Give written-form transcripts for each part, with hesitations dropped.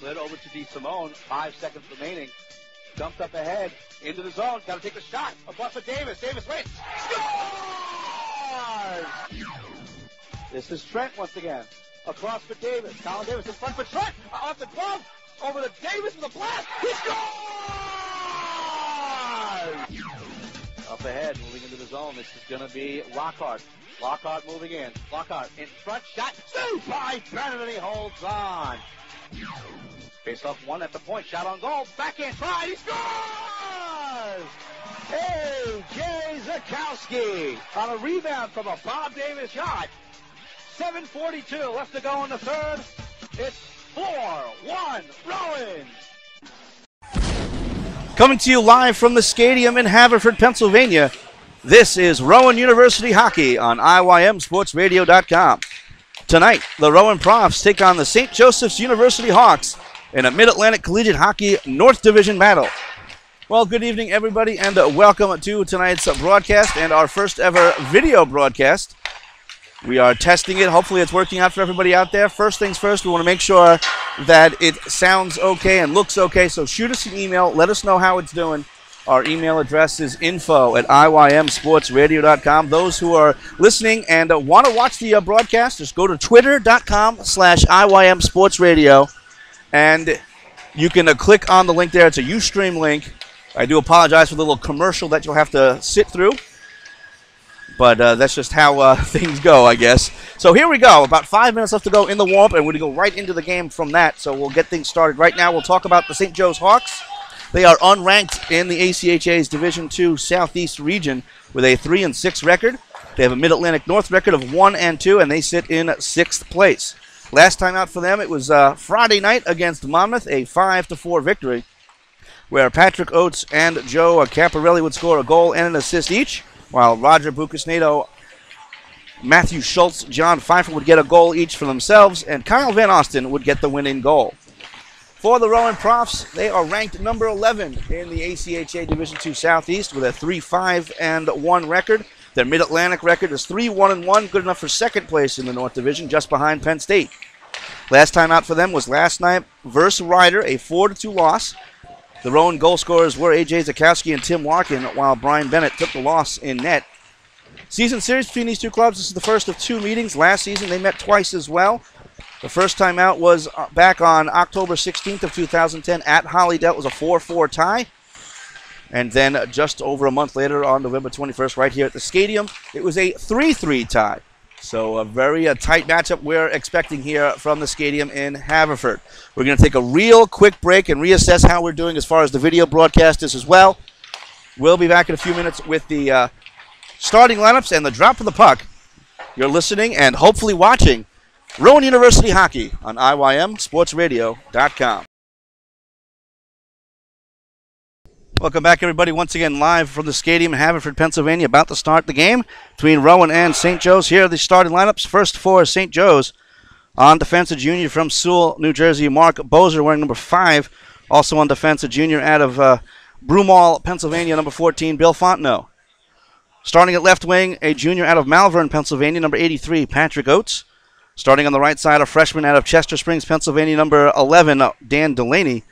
Slid over to DeSimone. 5 seconds remaining. Dumped up ahead. Into the zone. Got to take a shot. Across for Davis. Davis waits. Scores! This is Trent once again. Across for Davis. Colin Davis in front for Trent. Off the glove. Over to Davis with a blast. He scores! Up ahead, moving into the zone. This is going to be Lockhart. Lockhart moving in. Lockhart in front. Shot. Two by Brennan, and he holds on. Face off one at the point. Shot on goal. Backhand try. He scores! A.J. Zakowski on a rebound from a Bob Davis shot. 7:42 left to go in the third. It's 4-1 Rowan. Coming to you live from the stadium in Haverford, Pennsylvania. This is Rowan University Hockey on IYMSportsRadio.com. Tonight, the Rowan Profs take on the St. Joseph's University Hawks in a Mid-Atlantic Collegiate Hockey North Division battle. Well, good evening, everybody, and welcome to tonight's broadcast and our first ever video broadcast. We are testing it. Hopefully it's working out for everybody out there. First things first, we want to make sure that it sounds okay and looks okay, so shoot us an email. Let us know how it's doing. Our email address is info@IYMSportsRadio.com. Those who are listening and want to watch the broadcast, just go to twitter.com/IYMSportsRadio, and you can click on the link there. It's a Ustream link. I do apologize for the little commercial that you'll have to sit through, but that's just how things go, I guess. So here we go. About 5 minutes left to go in the warm-up, and we're going to go right into the game from that. So we'll get things started right now. We'll talk about the St. Joe's Hawks. They are unranked in the ACHA's Division II Southeast region with a 3-6 record. They have a Mid-Atlantic North record of 1-2, and they sit in 6th place. Last time out for them, it was Friday night against Monmouth, a 5-4 victory, where Patrick Oates and Joe Caparelli would score a goal and an assist each, while Roger Bucasnato, Matthew Schultz, John Pfeiffer would get a goal each for themselves, and Kyle Van Osten would get the winning goal. For the Rowan Profs, they are ranked number 11 in the ACHA Division II Southeast with a 3-5-1 record. Their Mid-Atlantic record is 3-1-1, good enough for second place in the North Division, just behind Penn State. Last time out for them was last night versus Ryder, a 4-2 loss. The Rowan goal scorers were A.J. Zakowski and Tim Larkin, while Brian Bennett took the loss in net. Season series between these two clubs, this is the first of two meetings. Last season they met twice as well. The first time out was back on October 16th of 2010 at Hollydale. It was a 4-4 tie. And then just over a month later on November 21st right here at the stadium, it was a 3-3 tie. So a very tight matchup we're expecting here from the stadium in Haverford. We're going to take a real quick break and reassess how we're doing as far as the video broadcast is as well. We'll be back in a few minutes with the starting lineups and the drop of the puck. You're listening and hopefully watching Rowan University Hockey on IYMSportsRadio.com. Welcome back, everybody, once again live from the stadium in Haverford, Pennsylvania, about to start the game between Rowan and St. Joe's. Here are the starting lineups. First for St. Joe's, on defense, a junior from Sewell, New Jersey, Mark Bozer, wearing number 5. Also on defense, a junior out of Broomall, Pennsylvania, number 14, Bill Fontenot. Starting at left wing, a junior out of Malvern, Pennsylvania, number 83, Patrick Oates. Starting on the right side, a freshman out of Chester Springs, Pennsylvania, number 11, Dan Delaney.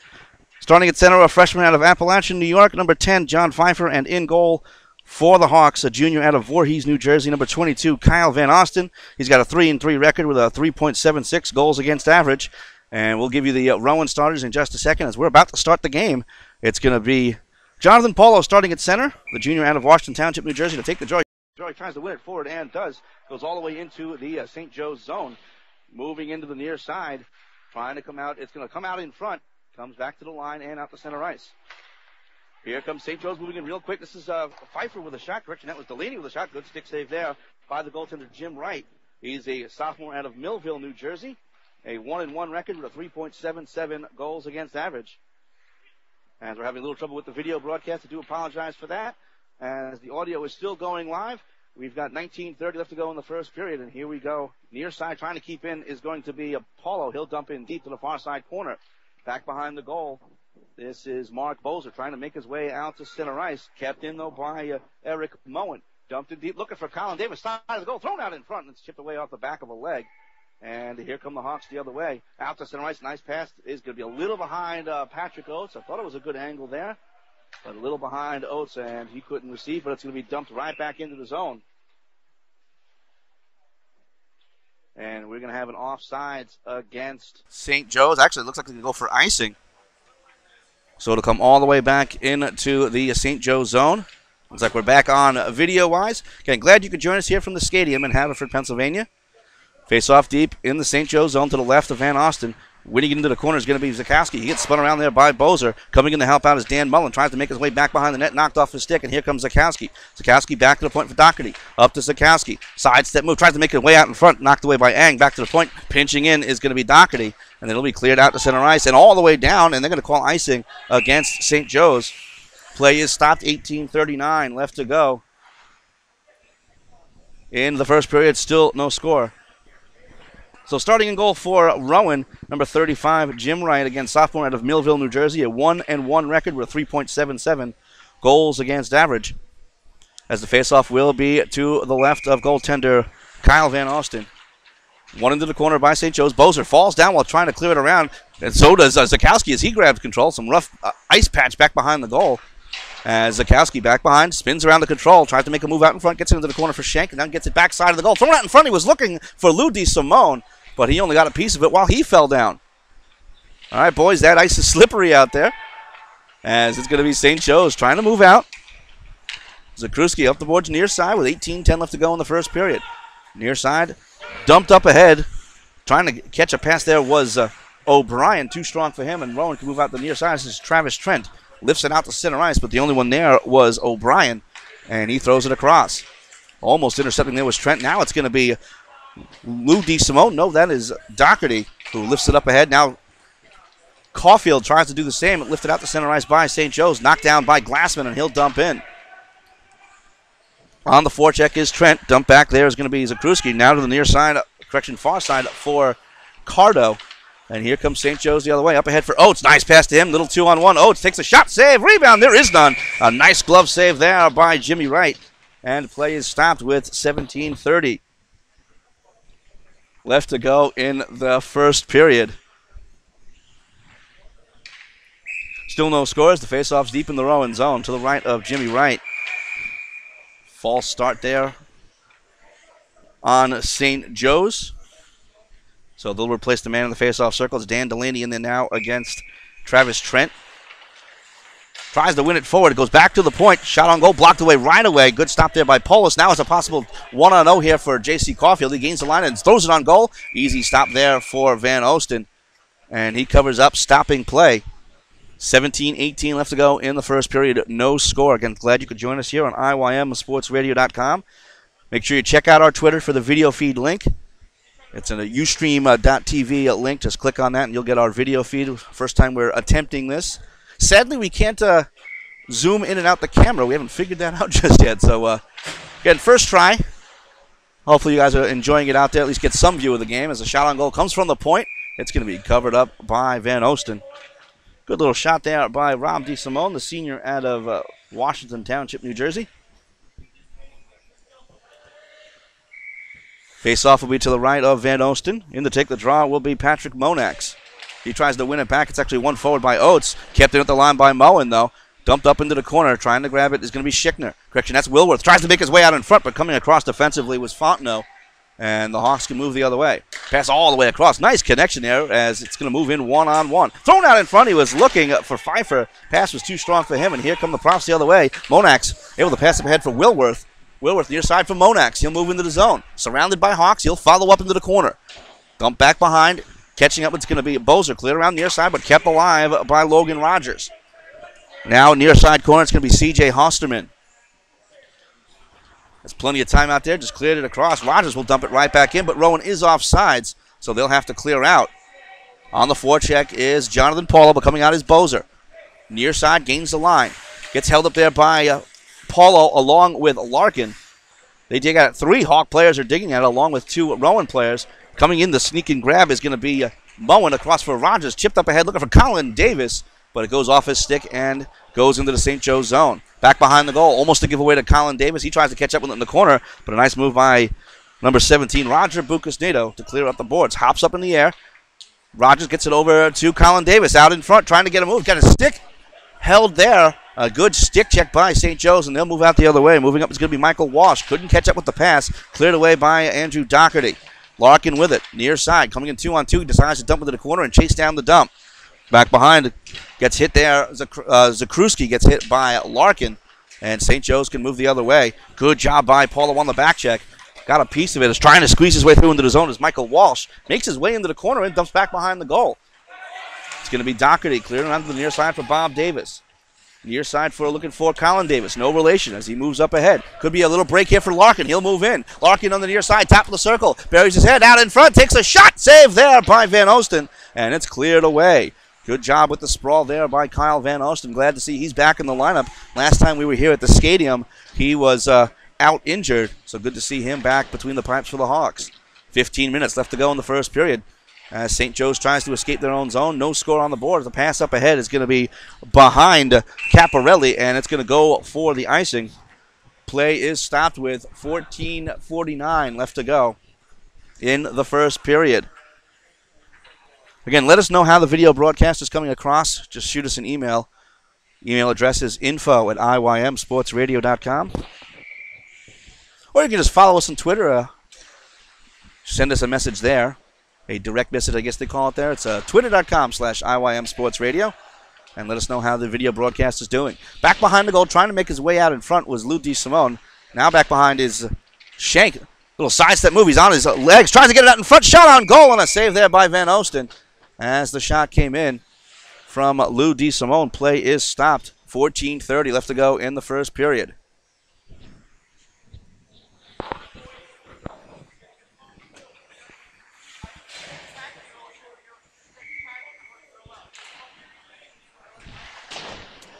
Starting at center, a freshman out of Appalachian, New York, number 10, John Pfeiffer. And in goal for the Hawks, a junior out of Voorhees, New Jersey, number 22, Kyle Van Osten. He's got a 3-3 record with a 3.76 goals against average. And we'll give you the Rowan starters in just a second. As we're about to start the game, it's going to be Jonathan Paulo starting at center, the junior out of Washington Township, New Jersey, to take the draw. He tries to win it forward and does. Goes all the way into the St. Joe's zone. Moving into the near side. Trying to come out. It's going to come out in front. Comes back to the line and out to center ice. Here comes St. Joe's moving in real quick. This is Pfeiffer with a shot. Correction, that was Delaney with a shot. Good stick save there by the goaltender, Jim Wright. He's a sophomore out of Millville, New Jersey. A 1-1 record with a 3.77 goals against average. As we're having a little trouble with the video broadcast, I do apologize for that. As the audio is still going live, we've got 19:30 left to go in the first period, and here we go. Near side trying to keep in is going to be Paulo. He'll dump in deep to the far side corner. Back behind the goal, this is Mark Bozer trying to make his way out to center ice. Kept in, though, by Eric Moen. Dumped in deep, looking for Colin Davis. Side of the goal, thrown out in front, and it's chipped away off the back of a leg. And here come the Hawks the other way. Out to center ice. Nice pass. Is going to be a little behind Patrick Oates. I thought it was a good angle there. But a little behind Oates, and he couldn't receive, but it's going to be dumped right back into the zone. And we're going to have an offsides against St. Joe's. Actually, it looks like they're going to go for icing. So it'll come all the way back into the St. Joe's zone. Looks like we're back on video-wise. Again, glad you could join us here from the stadium in Haverford, Pennsylvania. Face off deep in the St. Joe's zone to the left of Van Austin. Winning it into the corner is going to be Zakowski. He gets spun around there by Bozer. Coming in to help out is Dan Mullen. Tries to make his way back behind the net. Knocked off his stick. And here comes Zakowski. Zakowski back to the point for Doherty. Up to Zakowski. Sidestep move. Tries to make it way out in front. Knocked away by Ang. Back to the point. Pinching in is going to be Doherty. And it'll be cleared out to center ice. And all the way down. And they're going to call icing against St. Joe's. Play is stopped. 18:39 left to go. In the first period, still no score. So starting in goal for Rowan, number 35, Jim Wright, again, sophomore out of Millville, New Jersey, a 1-1 record with 3.77 goals against average. As the faceoff will be to the left of goaltender Kyle Van Austin. One into the corner by St. Joe's. Bozer falls down while trying to clear it around, and so does Zakowski as he grabs control. Some rough ice patch back behind the goal. As Zakowski back behind, spins around the control, tries to make a move out in front, gets it into the corner for Shank, and then gets it backside of the goal. Thrown out in front, he was looking for Lou DeSimone, but he only got a piece of it while he fell down. All right, boys, that ice is slippery out there. As it's going to be St. Joe's trying to move out. Zakruski up the boards near side with 18:10 left to go in the first period. Near side, dumped up ahead. Trying to catch a pass there was O'Brien, too strong for him, and Rowan can move out the near side. This is Travis Trent. Lifts it out to center ice, but the only one there was O'Brien, and he throws it across. Almost intercepting there was Trent. Now it's going to be Lou DeSimone. No, that is Doherty who lifts it up ahead. Now Caulfield tries to do the same. Lifted out to center ice by St. Joe's. Knocked down by Glassman, and he'll dump in. On the forecheck is Trent. Dump back there is going to be Zakruski. Now to the near side, far side for Cardo. And here comes St. Joe's the other way. Up ahead for Oates. Nice pass to him. Little 2-on-1. Oates takes a shot. Save. Rebound. There is none. A nice glove save there by Jimmy Wright. And play is stopped with 17:30 left to go in the first period. Still no scores. The faceoff's deep in the Rowan zone to the right of Jimmy Wright. False start there on St. Joe's. So they'll replace the man in the faceoff circle. It's Dan Delaney in there now against Travis Trent. Tries to win it forward. It goes back to the point. Shot on goal. Blocked away right away. Good stop there by Polis. Now it's a possible 1-0 here for J.C. Caulfield. He gains the line and throws it on goal. Easy stop there for Van Osten. And he covers up stopping play. 17:18 left to go in the first period. No score. Again, glad you could join us here on IYMSportsRadio.com. Make sure you check out our Twitter for the video feed link. It's in a Ustream.tv link. Just click on that and you'll get our video feed. First time we're attempting this. Sadly, we can't zoom in and out the camera. We haven't figured that out just yet. So, again, first try. Hopefully you guys are enjoying it out there. At least get some view of the game as a shot on goal comes from the point. It's going to be covered up by Van Osten. Good little shot there by Rob DeSimone, the senior out of Washington Township, New Jersey. Face-off will be to the right of Van Osten. In to take the draw will be Patrick Monax. He tries to win it back. It's actually won forward by Oates. Kept in at the line by Moen, though. Dumped up into the corner. Trying to grab it is going to be Schickner. Correction, that's Wilworth. Tries to make his way out in front, but coming across defensively was Fontenot. And the Hawks can move the other way. Pass all the way across. Nice connection there as it's going to move in one-on-one. Thrown out in front. He was looking for Pfeiffer. Pass was too strong for him, and here come the Profs the other way. Monax able to pass up ahead for Wilworth. Wilworth near side for Monax. He'll move into the zone. Surrounded by Hawks. He'll follow up into the corner. Dump back behind. Catching up, it's going to be Bozer. Cleared around near side, but kept alive by Logan Rogers. Now near side corner, it's going to be C.J. Hosterman. There's plenty of time out there. Just cleared it across. Rogers will dump it right back in, but Rowan is off sides, so they'll have to clear out. On the forecheck is Jonathan Paulo, but coming out is Bozer. Near side, gains the line. Gets held up there by Paulo along with Larkin. They dig at it. 3 Hawk players are digging at it along with 2 Rowan players. Coming in, the sneak and grab is going to be Moen across for Rogers. Chipped up ahead looking for Colin Davis, but it goes off his stick and goes into the St. Joe's zone. Back behind the goal, almost a giveaway to Colin Davis. He tries to catch up with it in the corner, but a nice move by number 17, Roger Bucasnado, to clear up the boards. Hops up in the air. Rogers gets it over to Colin Davis out in front, trying to get a move. Got a stick held there. A good stick check by St. Joe's, and they'll move out the other way. Moving up is going to be Michael Walsh. Couldn't catch up with the pass. Cleared away by Andrew Doherty. Larkin with it, near side, coming in 2-on-2. Decides to dump into the corner and chase down the dump. Back behind, gets hit there. Zakruski gets hit by Larkin, and St. Joe's can move the other way. Good job by Paulo on the back check. Got a piece of it. Is trying to squeeze his way through into the zone as Michael Walsh makes his way into the corner and dumps back behind the goal. It's going to be Doherty clearing around to the near side for Bob Davis. Near side looking for Colin Davis. No relation as he moves up ahead. Could be a little break here for Larkin. He'll move in. Larkin on the near side, top of the circle. Buries his head out in front. Takes a shot. Save there by Van Oosten. And it's cleared away. Good job with the sprawl there by Kyle Van Oosten. Glad to see he's back in the lineup. Last time we were here at the stadium, he was out injured. So good to see him back between the pipes for the Hawks. 15 minutes left to go in the first period. As St. Joe's tries to escape their own zone. No score on the board. The pass up ahead is going to be behind Caparelli, and it's going to go for the icing. Play is stopped with 14:49 left to go in the first period. Again, let us know how the video broadcast is coming across. Just shoot us an email. Email address is info@iymsportsradio.com. Or you can just follow us on Twitter. Send us a message there. A direct message, I guess they call it there. It's twitter.com/IYMSportsRadio. And let us know how the video broadcast is doing. Back behind the goal, trying to make his way out in front was Lou DeSimone. Now back behind is Shank. Little sidestep move. He's on his legs. Tries to get it out in front. Shot on goal, and a save there by Van Oosten. As the shot came in from Lou DeSimone, play is stopped. 14:30 left to go in the first period.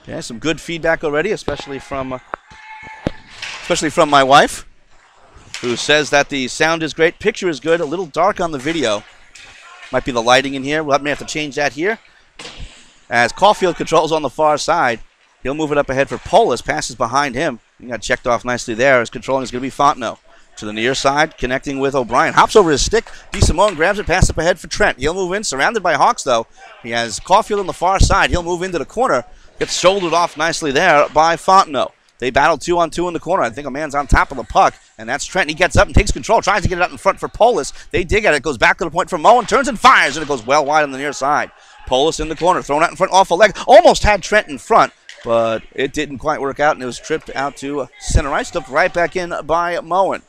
Yeah, some good feedback already, especially from my wife, who says that the sound is great, picture is good, a little dark on the video. Might be the lighting in here. We'll have to change that here. As Caulfield controls on the far side, he'll move it up ahead for Polis. Passes behind him. He got checked off nicely there. As controlling is going to be Fontenot. To the near side, connecting with O'Brien. Hops over his stick. DeSimone grabs it, pass up ahead for Trent. He'll move in, surrounded by Hawks, though. He has Caulfield on the far side. He'll move into the corner. Gets shouldered off nicely there by Fontenot. They battle 2-on-2 in the corner. I think a man's on top of the puck, and that's Trent. He gets up and takes control, tries to get it out in front for Polis. They dig at it. Goes back to the point for Moen, turns and fires, and it goes well wide on the near side. Polis in the corner, thrown out in front off a leg. Almost had Trent in front, but it didn't quite work out, and it was tripped out to center ice. Stuffed right back in by Moen.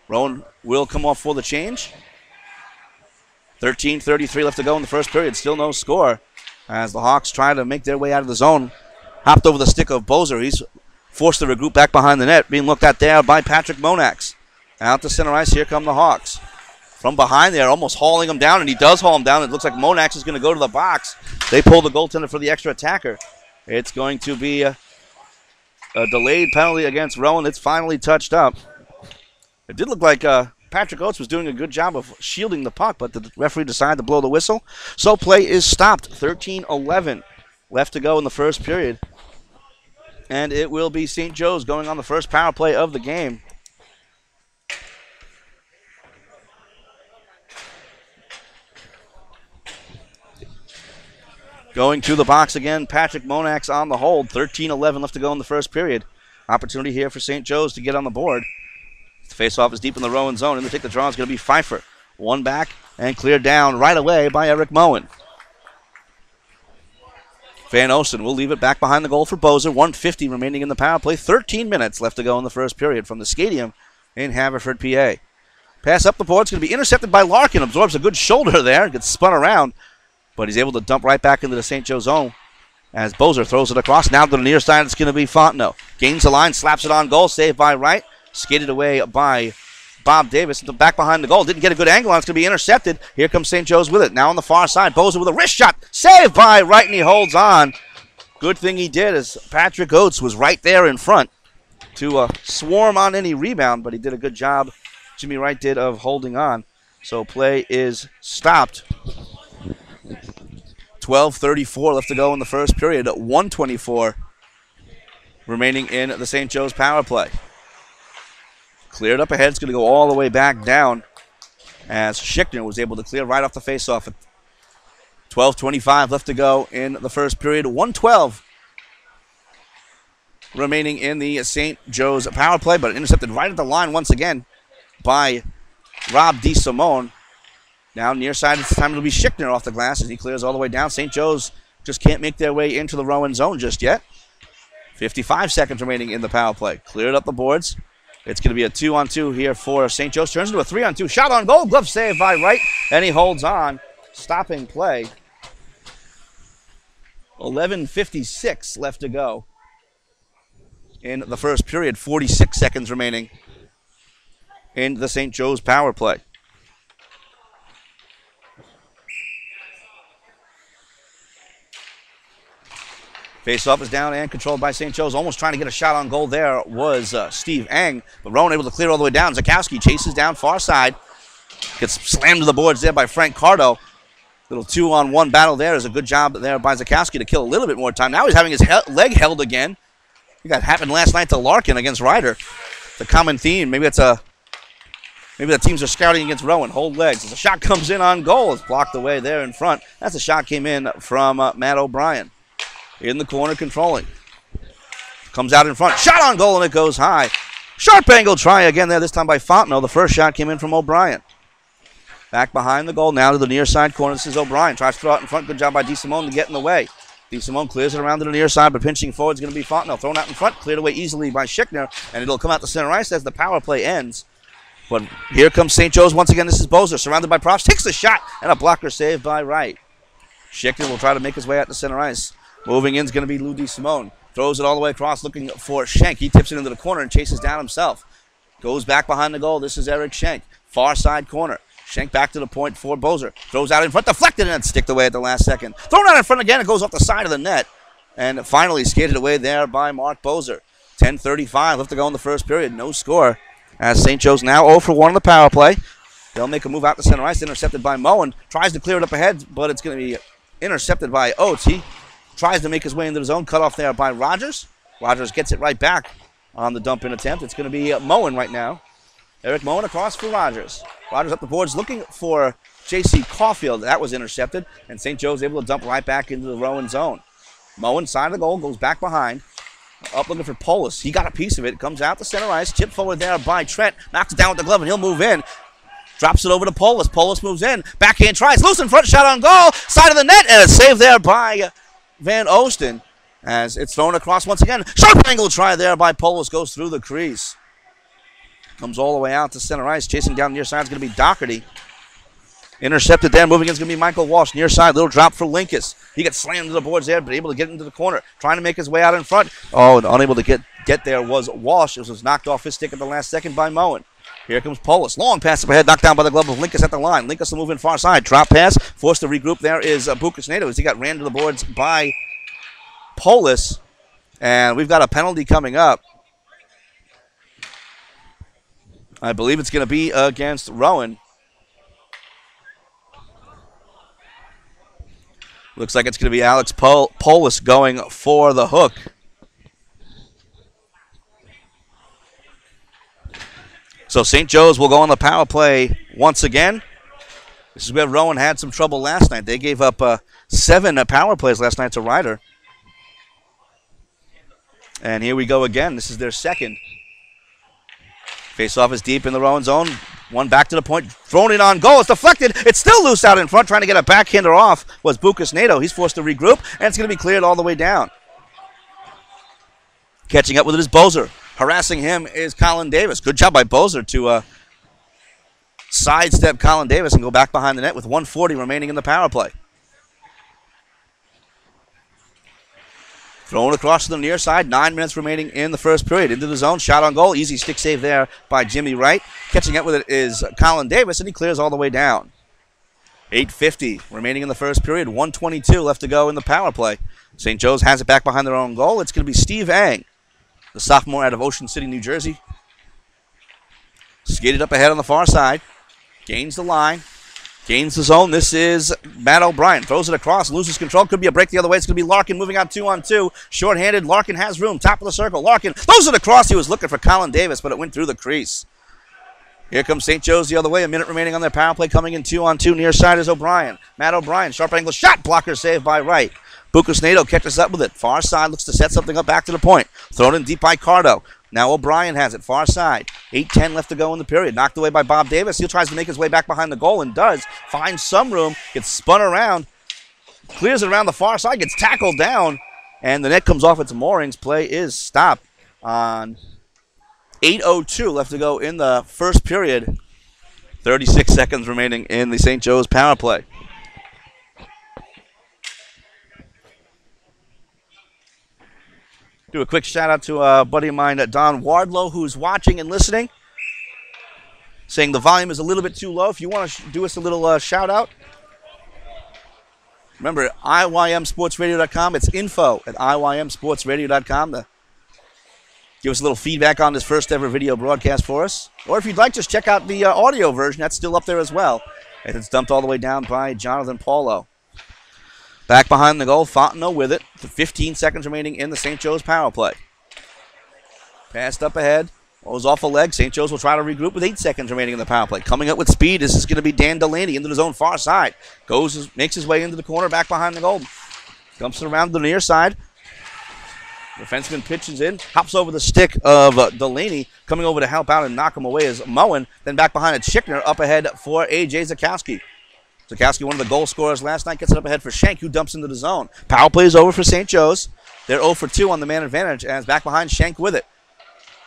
Rowan will come off for the change. 13:33 left to go in the first period. Still no score as the Hawks try to make their way out of the zone. Hopped over the stick of Bozer. He's forced to regroup back behind the net. Being looked at there by Patrick Monax. Out to center ice. Here come the Hawks. From behind there, almost hauling him down, and he does haul him down. It looks like Monax is going to go to the box. They pull the goaltender for the extra attacker. It's going to be a delayed penalty against Rowan. It's finally touched up. It did look like Patrick Oates was doing a good job of shielding the puck, but the referee decided to blow the whistle. So play is stopped. 13:11 left to go in the first period. And it will be St. Joe's going on the first power play of the game. Going to the box again, Patrick Monax on the hold. 13:11 left to go in the first period. Opportunity here for St. Joe's to get on the board. The face-off is deep in the Rowan zone, and to take the draw is going to be Pfeiffer. One back and cleared down right away by Eric Moen. Van Oosten will leave it back behind the goal for Bozer. 1:50 remaining in the power play. 13 minutes left to go in the first period from the stadium in Haverford, PA. Pass up the board. It's going to be intercepted by Larkin. Absorbs a good shoulder there. Gets spun around, but he's able to dump right back into the St. Joe zone as Bozer throws it across. Now to the near side, it's going to be Fontenot. Gains the line, slaps it on goal. Saved by Wright. Skated away by Bob Davis. Back behind the goal. Didn't get a good angle on it. It's going to be intercepted. Here comes St. Joe's with it. Now on the far side. Bozer with a wrist shot. Saved by Wright, and he holds on. Good thing he did as Patrick Oates was right there in front to swarm on any rebound, but he did a good job, Jimmy Wright did, of holding on. So play is stopped. 12:34 left to go in the first period. 1:24 remaining in the St. Joe's power play. Cleared up ahead. It's going to go all the way back down as Schickner was able to clear right off the faceoff. 12:25 left to go in the first period. 1:12 remaining in the St. Joe's power play, but intercepted right at the line once again by Rob DeSimone. Now near side, this time it'll be Schickner off the glass as he clears all the way down. St. Joe's just can't make their way into the Rowan zone just yet. 55 seconds remaining in the power play. Cleared up the boards. It's going to be a 2-on-2 here for St. Joe's. Turns into a 3-on-2. Shot on goal. Glove save by Wright, and he holds on. Stopping play. 11:56 left to go in the first period. 46 seconds remaining in the St. Joe's power play. Face-off is down and controlled by St. Joe's. Almost trying to get a shot on goal there was Steve Eng, but Rowan able to clear all the way down. Zakowski chases down far side. Gets slammed to the boards there by Frank Cardo. Little 2-on-1 battle there. Is a good job there by Zakowski to kill a little bit more time. Now he's having his leg held again. I think that happened last night to Larkin against Ryder. It's a common theme. Maybe the teams are scouting against Rowan. Hold legs. As the shot comes in on goal, it's blocked away there in front. That's a shot came in from Matt O'Brien. In the corner, controlling. Comes out in front. Shot on goal, and it goes high. Sharp angle try again there, this time by Fontenot. The first shot came in from O'Brien. Back behind the goal, now to the near side corner. This is O'Brien. Tries to throw out in front. Good job by DeSimone to get in the way. DeSimone clears it around to the near side, but pinching forward is going to be Fontenot. Thrown out in front, cleared away easily by Schickner, and it'll come out to center ice as the power play ends. But here comes St. Joe's once again. This is Bozer, surrounded by Profs. Takes the shot, and a blocker save by Wright. Schickner will try to make his way out to center ice. Moving in is going to be Lou DeSimone. Throws it all the way across, looking for Schenk. He tips it into the corner and chases down himself. Goes back behind the goal. This is Eric Schenk. Far side corner. Schenk back to the point for Bozer. Throws out in front, deflected, and sticked away at the last second. Thrown out in front again. It goes off the side of the net. And finally skated away there by Mark Bozer. 10:35 left to go in the first period. No score. As St. Joe's now 0 for 1 on the power play. They'll make a move out to center ice. Intercepted by Moen. Tries to clear it up ahead, but it's going to be intercepted by Oates. He tries to make his way into the zone. Cut off there by Rogers. Rogers gets it right back on the dump-in attempt. It's going to be Moen right now. Eric Moen across for Rogers. Rogers up the boards looking for J.C. Caulfield. That was intercepted, and St. Joe's able to dump right back into the Rowan zone. Moen, side of the goal, goes back behind. Up looking for Polis. He got a piece of it. Comes out to center ice. Tipped forward there by Trent. Knocks it down with the glove, and he'll move in. Drops it over to Polis. Polis moves in. Backhand tries. Loose in front. Shot on goal. Side of the net, and a save there by Van Oosten as it's thrown across once again. Sharp angle try there by Polis. Goes through the crease. Comes all the way out to center ice. Chasing down near side is going to be Doherty. Intercepted there. Moving in is going to be Michael Walsh. Near side. Little drop for Linkus. He gets slammed to the boards there, but able to get into the corner. Trying to make his way out in front. Oh, and unable to get there was Walsh. It was knocked off his stick at the last second by Moen. Here comes Polis. Long pass up ahead. Knocked down by the glove of Linkus at the line. Linkus will move in far side. Drop pass. Forced to regroup there is Bukas Nato as he got ran to the boards by Polis. And we've got a penalty coming up. I believe it's going to be against Rowan. Looks like it's going to be Alex Polis going for the hook. So St. Joe's will go on the power play once again. This is where Rowan had some trouble last night. They gave up 7 power plays last night to Ryder. And here we go again. This is their second. Face-off is deep in the Rowan zone. One back to the point. Thrown in on goal. It's deflected. It's still loose out in front. Trying to get a backhander off was Bukas Nato. He's forced to regroup, and it's going to be cleared all the way down. Catching up with it is Bozer. Harassing him is Colin Davis. Good job by Bozer to sidestep Colin Davis and go back behind the net with 1:40 remaining in the power play. Thrown across to the near side. 9 minutes remaining in the first period. Into the zone. Shot on goal. Easy stick save there by Jimmy Wright. Catching up with it is Colin Davis, and he clears all the way down. 8:50 remaining in the first period. 1:22 left to go in the power play. St. Joe's has it back behind their own goal. It's going to be Steve Eng, the sophomore out of Ocean City, New Jersey. Skated up ahead on the far side. Gains the line. Gains the zone. This is Matt O'Brien. Throws it across. Loses control. Could be a break the other way. It's going to be Larkin moving out 2-on-2. Short-handed. Larkin has room. Top of the circle. Larkin throws it across. He was looking for Colin Davis, but it went through the crease. Here comes St. Joe's the other way. A minute remaining on their power play. Coming in 2-on-2. Near side is O'Brien. Matt O'Brien, sharp angle shot. Blocker saved by Wright. Bucasnado catches up with it. Far side looks to set something up back to the point. Thrown in deep by Cardo. Now O'Brien has it. Far side. 8:10 left to go in the period. Knocked away by Bob Davis. He tries to make his way back behind the goal and does. Finds some room. Gets spun around. Clears it around the far side. Gets tackled down. And the net comes off its moorings. Play is stopped on 8:02 left to go in the first period. 36 seconds remaining in the St. Joe's power play. Do a quick shout out to a buddy of mine, Don Wardlow, who's watching and listening. Saying the volume is a little bit too low. If you want to do us a little shout out. Remember, IYMSportsRadio.com. It's info at IYMSportsRadio.com. Give us a little feedback on this first ever video broadcast for us. Or if you'd like, just check out the audio version. That's still up there as well. And it's dumped all the way down by Jonathan Paulo. Back behind the goal, Fontenot with it. 15 seconds remaining in the St. Joe's power play. Passed up ahead. Goes off a leg. St. Joe's will try to regroup with 8 seconds remaining in the power play. Coming up with speed, this is going to be Dan Delaney into the zone far side. Makes his way into the corner, back behind the goal. Dumps it around to the near side. Defenseman pitches in, hops over the stick of Delaney, coming over to help out and knock him away is Moen. Then back behind it, Schickner up ahead for A.J. Zakowski. Zakowski, one of the goal scorers last night, gets it up ahead for Schenk, who dumps into the zone. Power play is over for St. Joe's. They're 0 for 2 on the man advantage, as back behind Schenk with it.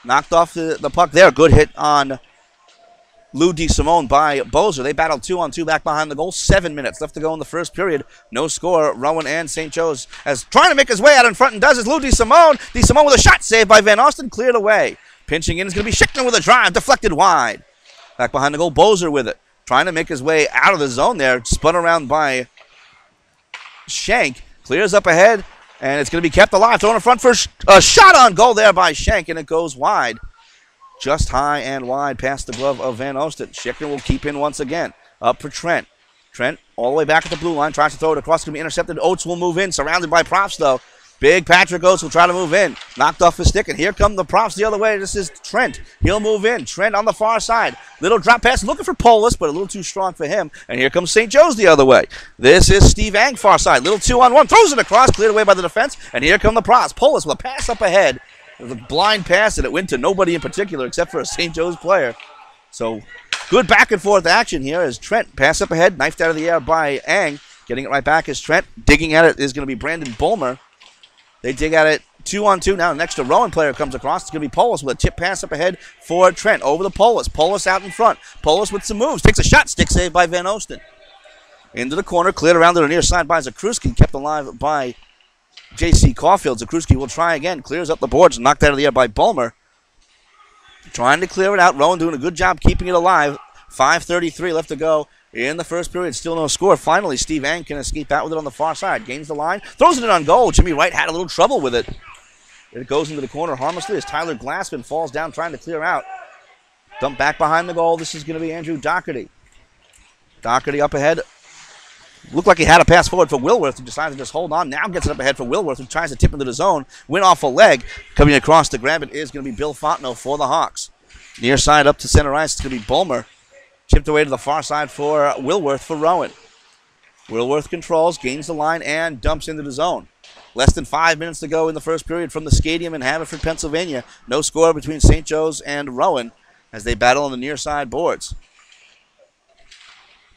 Knocked off the puck there. Good hit on Lou DeSimone by Bozer. They battled 2-on-2 back behind the goal. 7 minutes left to go in the first period. No score. Rowan and St. Joe's as trying to make his way out in front and does is Lou DeSimone. DeSimone with a shot saved by Van Austin. Cleared away. Pinching in is going to be Schickner with a drive. Deflected wide. Back behind the goal. Bozer with it. Trying to make his way out of the zone there. Spun around by Schenk. Clears up ahead. And it's going to be kept alive. Thrown in front for a shot on goal there by Schenk. And it goes wide. Just high and wide past the glove of Van Oosten. Schickner will keep in once again. Up for Trent. Trent all the way back at the blue line. Tries to throw it across. It's going to be intercepted. Oates will move in. Surrounded by Profs, though. Big Patrick Oates will try to move in. Knocked off his stick. And here come the Profs the other way. This is Trent. He'll move in. Trent on the far side. Little drop pass. Looking for Polis, but a little too strong for him. And here comes St. Joe's the other way. This is Steve Ang far side. Little 2-on-1. Throws it across. Cleared away by the defense. And here come the Profs. Polis with a pass up ahead. It was a blind pass, and it went to nobody in particular except for a St. Joe's player. So good back and forth action here as Trent pass up ahead, knifed out of the air by Ang. Getting it right back is Trent. Digging at it is going to be Brandon Bulmer. They dig at it 2-on-2. Now an extra Rowan player comes across. It's going to be Polis with a chip pass up ahead for Trent. Over the Polis. Polis out in front. Polis with some moves. Takes a shot. Stick saved by Van Oosten. Into the corner. Cleared around to the near side by Zakruski. Kept alive by J.C. Caulfield. Zakruski will try again. Clears up the boards. Knocked out of the air by Bulmer. Trying to clear it out. Rowan doing a good job keeping it alive. 5:33 left to go in the first period. Still no score. Finally, Steve Ang can escape out with it on the far side. Gains the line. Throws it in on goal. Jimmy Wright had a little trouble with it. It goes into the corner harmlessly as Tyler Glassman falls down trying to clear out. Dump back behind the goal. This is going to be Andrew Doherty. Doherty up ahead. Looked like he had a pass forward for Wilworth, who decides to just hold on. Now gets it up ahead for Wilworth, who tries to tip into the zone. Went off a leg. Coming across to grab it is going to be Bill Fontenot for the Hawks. Near side up to center ice. It's going to be Bulmer. Chipped away to the far side for Wilworth for Rowan. Wilworth controls, gains the line, and dumps into the zone. Less than 5 minutes to go in the first period from the stadium in Haverford, Pennsylvania. No score between St. Joe's and Rowan as they battle on the near side boards.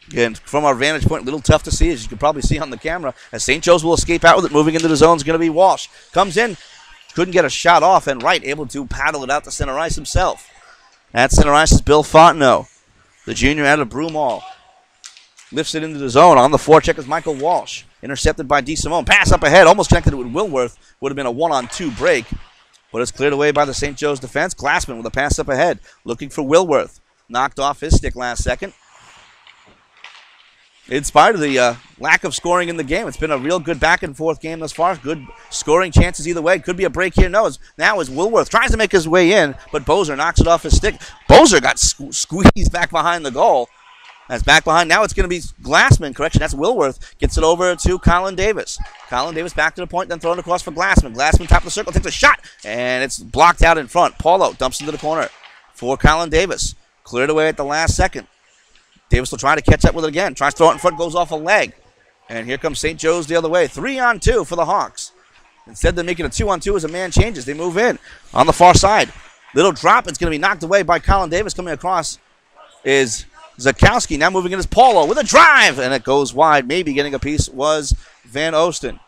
Again, from our vantage point, a little tough to see, as you can probably see on the camera, as St. Joe's will escape out with it. Moving into the zone is going to be Walsh. Comes in, couldn't get a shot off, and Wright able to paddle it out to center ice himself. At center ice is Bill Fontenot, the junior out of Broomall. Lifts it into the zone. On the forecheck is Michael Walsh. Intercepted by DeSimone. Pass up ahead, almost connected with Wilworth. Would have been a 1-on-2 break, but it's cleared away by the St. Joe's defense. Glassman with a pass up ahead, looking for Wilworth. Knocked off his stick last second. In spite of the lack of scoring in the game, it's been a real good back-and-forth game thus far. Good scoring chances either way. Could be a break here. No, now as Wilworth tries to make his way in, but Bozer knocks it off his stick. Bozer got squeezed back behind the goal. That's back behind. Now it's going to be Glassman. Correction, that's Wilworth. Gets it over to Colin Davis. Colin Davis back to the point, then thrown across for Glassman. Glassman top of the circle, takes a shot, and it's blocked out in front. Paulo dumps into the corner for Colin Davis. Cleared away at the last second. Davis will try to catch up with it again. Tries to throw it in front, goes off a leg. And here comes St. Joe's the other way. 3-on-2 for the Hawks. Instead of making a 2-on-2 as a man changes, they move in on the far side. Little drop. It's going to be knocked away by Colin Davis. Coming across is Zakowski. Now moving in is Paulo with a drive. And it goes wide. Maybe getting a piece was Van Osten.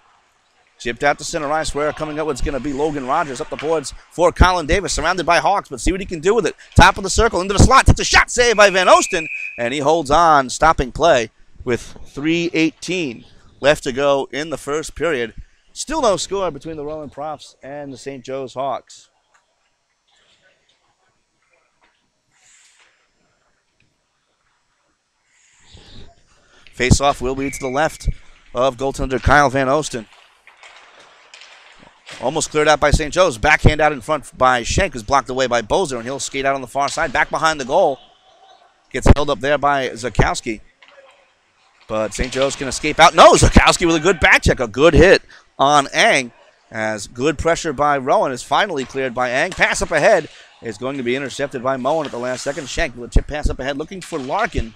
Chipped out to center ice where coming up with it's going to be Logan Rogers up the boards for Colin Davis. Surrounded by Hawks, but see what he can do with it. Top of the circle, into the slot. Takes a shot saved by Van Osten. And he holds on, stopping play with 3:18 left to go in the first period. Still no score between the Rowan Profs and the St. Joe's Hawks. Face-off will be to the left of goaltender Kyle Van Osten. Almost cleared out by St. Joe's. Backhand out in front by Schenk, who's blocked away by Bozer, and he'll skate out on the far side. Back behind the goal. Gets held up there by Zakowski. But St. Joe's can escape out. No, Zakowski with a good back check. A good hit on Ang. As good pressure by Rowan is finally cleared by Ang. Pass up ahead is going to be intercepted by Moen at the last second. Schenk with a chip pass up ahead looking for Larkin.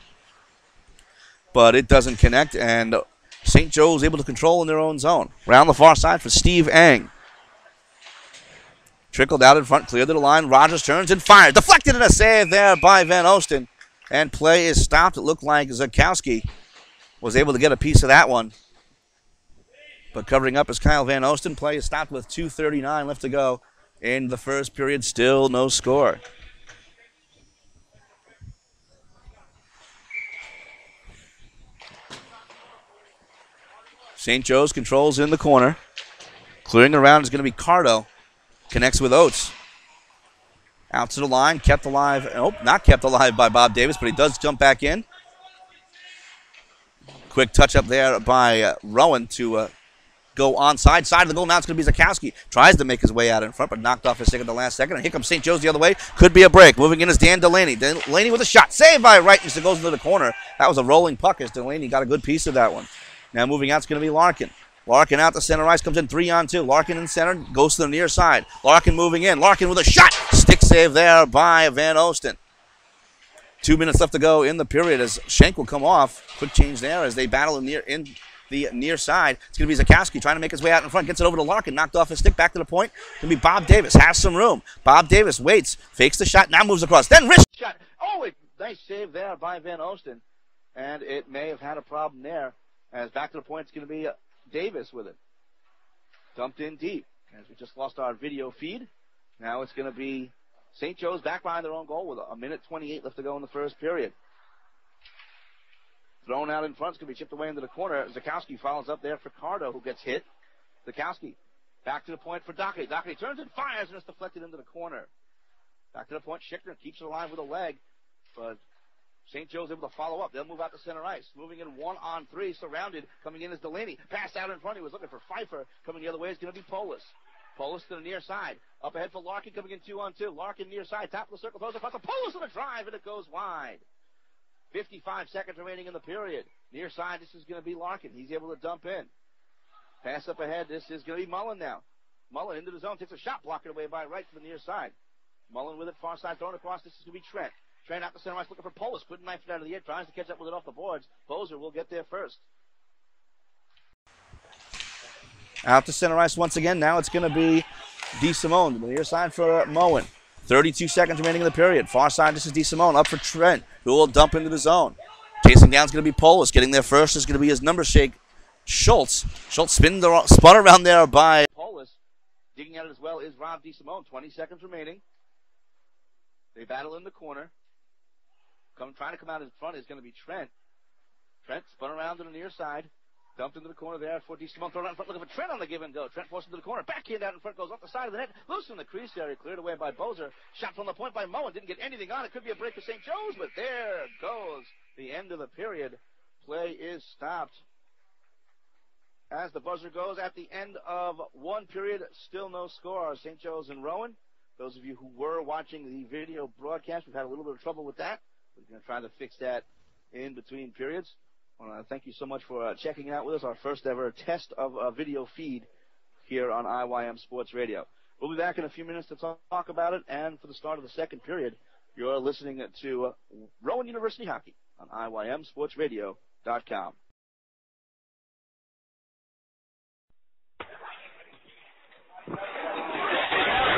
But it doesn't connect, and St. Joe's able to control in their own zone. Round the far side for Steve Ang. Trickled out in front, cleared to the line. Rogers turns and fires. Deflected and a save there by Van Osten. And play is stopped. It looked like Zakowski was able to get a piece of that one. But covering up is Kyle Van Osten. Play is stopped with 2:39 left to go in the first period. Still no score. St. Joe's controls in the corner. Clearing around is going to be Cardo. Connects with Oates. Out to the line, kept alive. Oh, not kept alive by Bob Davis, but he does jump back in. Quick touch up there by Rowan to go onside. Side of the goal, now it's going to be Zakowski. Tries to make his way out in front, but knocked off his stick at the last second. And here comes St. Joe's the other way. Could be a break. Moving in is Dan Delaney. Delaney with a shot. Saved by Wright as it goes into the corner. That was a rolling puck as Delaney got a good piece of that one. Now moving out is going to be Larkin. Larkin out to center ice, comes in 3-on-2. Larkin in center, goes to the near side. Larkin moving in. Larkin with a shot. Stick save there by Van Osten. 2 minutes left to go in the period as Schenk will come off. Quick change there as they battle in the near side. It's going to be Zakowski trying to make his way out in front. Gets it over to Larkin. Knocked off his stick. Back to the point. It's going to be Bob Davis. Has some room. Bob Davis waits. Fakes the shot. Now moves across. Then wrist shot. Oh, nice save there by Van Osten. And it may have had a problem there. As back to the point, it's going to be Davis with it. Dumped in deep. As we just lost our video feed. Now it's going to be St. Joe's back behind their own goal with a minute 28 left to go in the first period. Thrown out in front. It's going to be chipped away into the corner. Zakowski follows up there for Cardo, who gets hit. Zakowski back to the point for Doherty. Doherty turns and fires, and it's deflected into the corner. Back to the point. Schickner keeps it alive with a leg. But St. Joe's able to follow up. They'll move out to center ice. Moving in 1-on-3, surrounded. Coming in is Delaney. Passed out in front. He was looking for Pfeiffer. Coming the other way is going to be Polis. Polis to the near side. Up ahead for Larkin coming in 2-on-2. Larkin near side. Top of the circle. Throws across the Polis with a drive, and it goes wide. 55 seconds remaining in the period. Near side, this is going to be Larkin. He's able to dump in. Pass up ahead. This is going to be Mullen now. Mullen into the zone. Takes a shot. Blocked away by Wright from the near side. Mullen with it. Far side thrown across. This is going to be Trent. Trent out the center ice looking for Polis. Couldn't knife it out of the air. Tries to catch up with it off the boards. Bozer will get there first. Out to center ice once again. Now it's going to be DeSimone. The near side for Moen. 32 seconds remaining in the period. Far side, this is DeSimone. Up for Trent, who will dump into the zone. Chasing down is going to be Polis. Getting there first is going to be his number shake, Schultz. Schultz spun around there by Polis. Digging at it as well is Rob DeSimone. 20 seconds remaining. They battle in the corner. Trying to come out in front is going to be Trent. Trent spun around to the near side. Dumped into the corner there for DeSimone. Thrown out in front looking for Trent on the give and go. Trent forced into the corner. Backhand out in front goes off the side of the net. Loose in the crease area. Cleared away by Bozer. Shot from the point by Moen. Didn't get anything on it. Could be a break for St. Joe's, but there goes the end of the period. Play is stopped. As the buzzer goes at the end of one period, still no score. St. Joe's and Rowan. Those of you who were watching the video broadcast, we've had a little bit of trouble with that. We're going to try to fix that in between periods. I want to thank you so much for checking out with us, our first ever test of a video feed here on IYM Sports Radio. We'll be back in a few minutes to talk about it, and for the start of the second period, You're listening to Rowan University Hockey on IYMSportsRadio.com.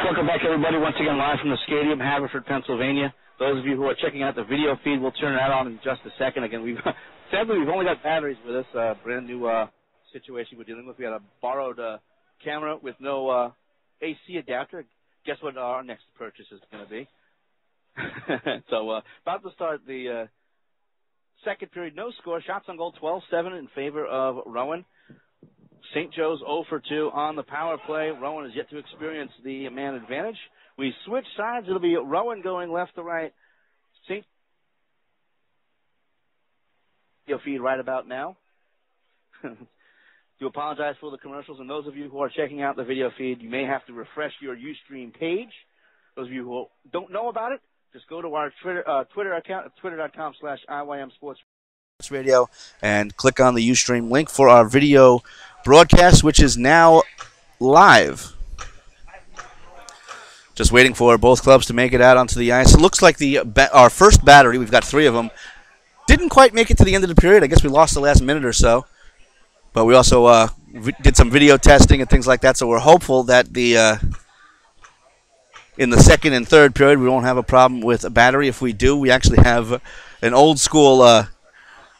Welcome back, everybody, once again live from the stadium, Haverford, Pennsylvania. Those of you who are checking out the video feed, we'll turn that on in just a second. Again, sadly, we've only got batteries with us, brand new situation we're dealing with. We had a borrowed camera with no AC adapter. Guess what our next purchase is going to be? So, about to start the second period. No score. Shots on goal, 12-7 in favor of Rowan. St. Joe's 0 for 2 on the power play. Rowan is yet to experience the man advantage. We switch sides. It'll be Rowan going left to right. St. Your feed right about now. Do apologize for the commercials. And those of you who are checking out the video feed, you may have to refresh your Ustream page. Those of you who don't know about it, just go to our Twitter account at twitter.com/IYMSportsRadio and click on the Ustream link for our video broadcast, which is now live. Just waiting for both clubs to make it out onto the ice. It looks like our first battery, we've got 3 of them, didn't quite make it to the end of the period. I guess we lost the last minute or so. But we also did some video testing and things like that, so we're hopeful that in the second and third period we won't have a problem with a battery. If we do, we actually have an old school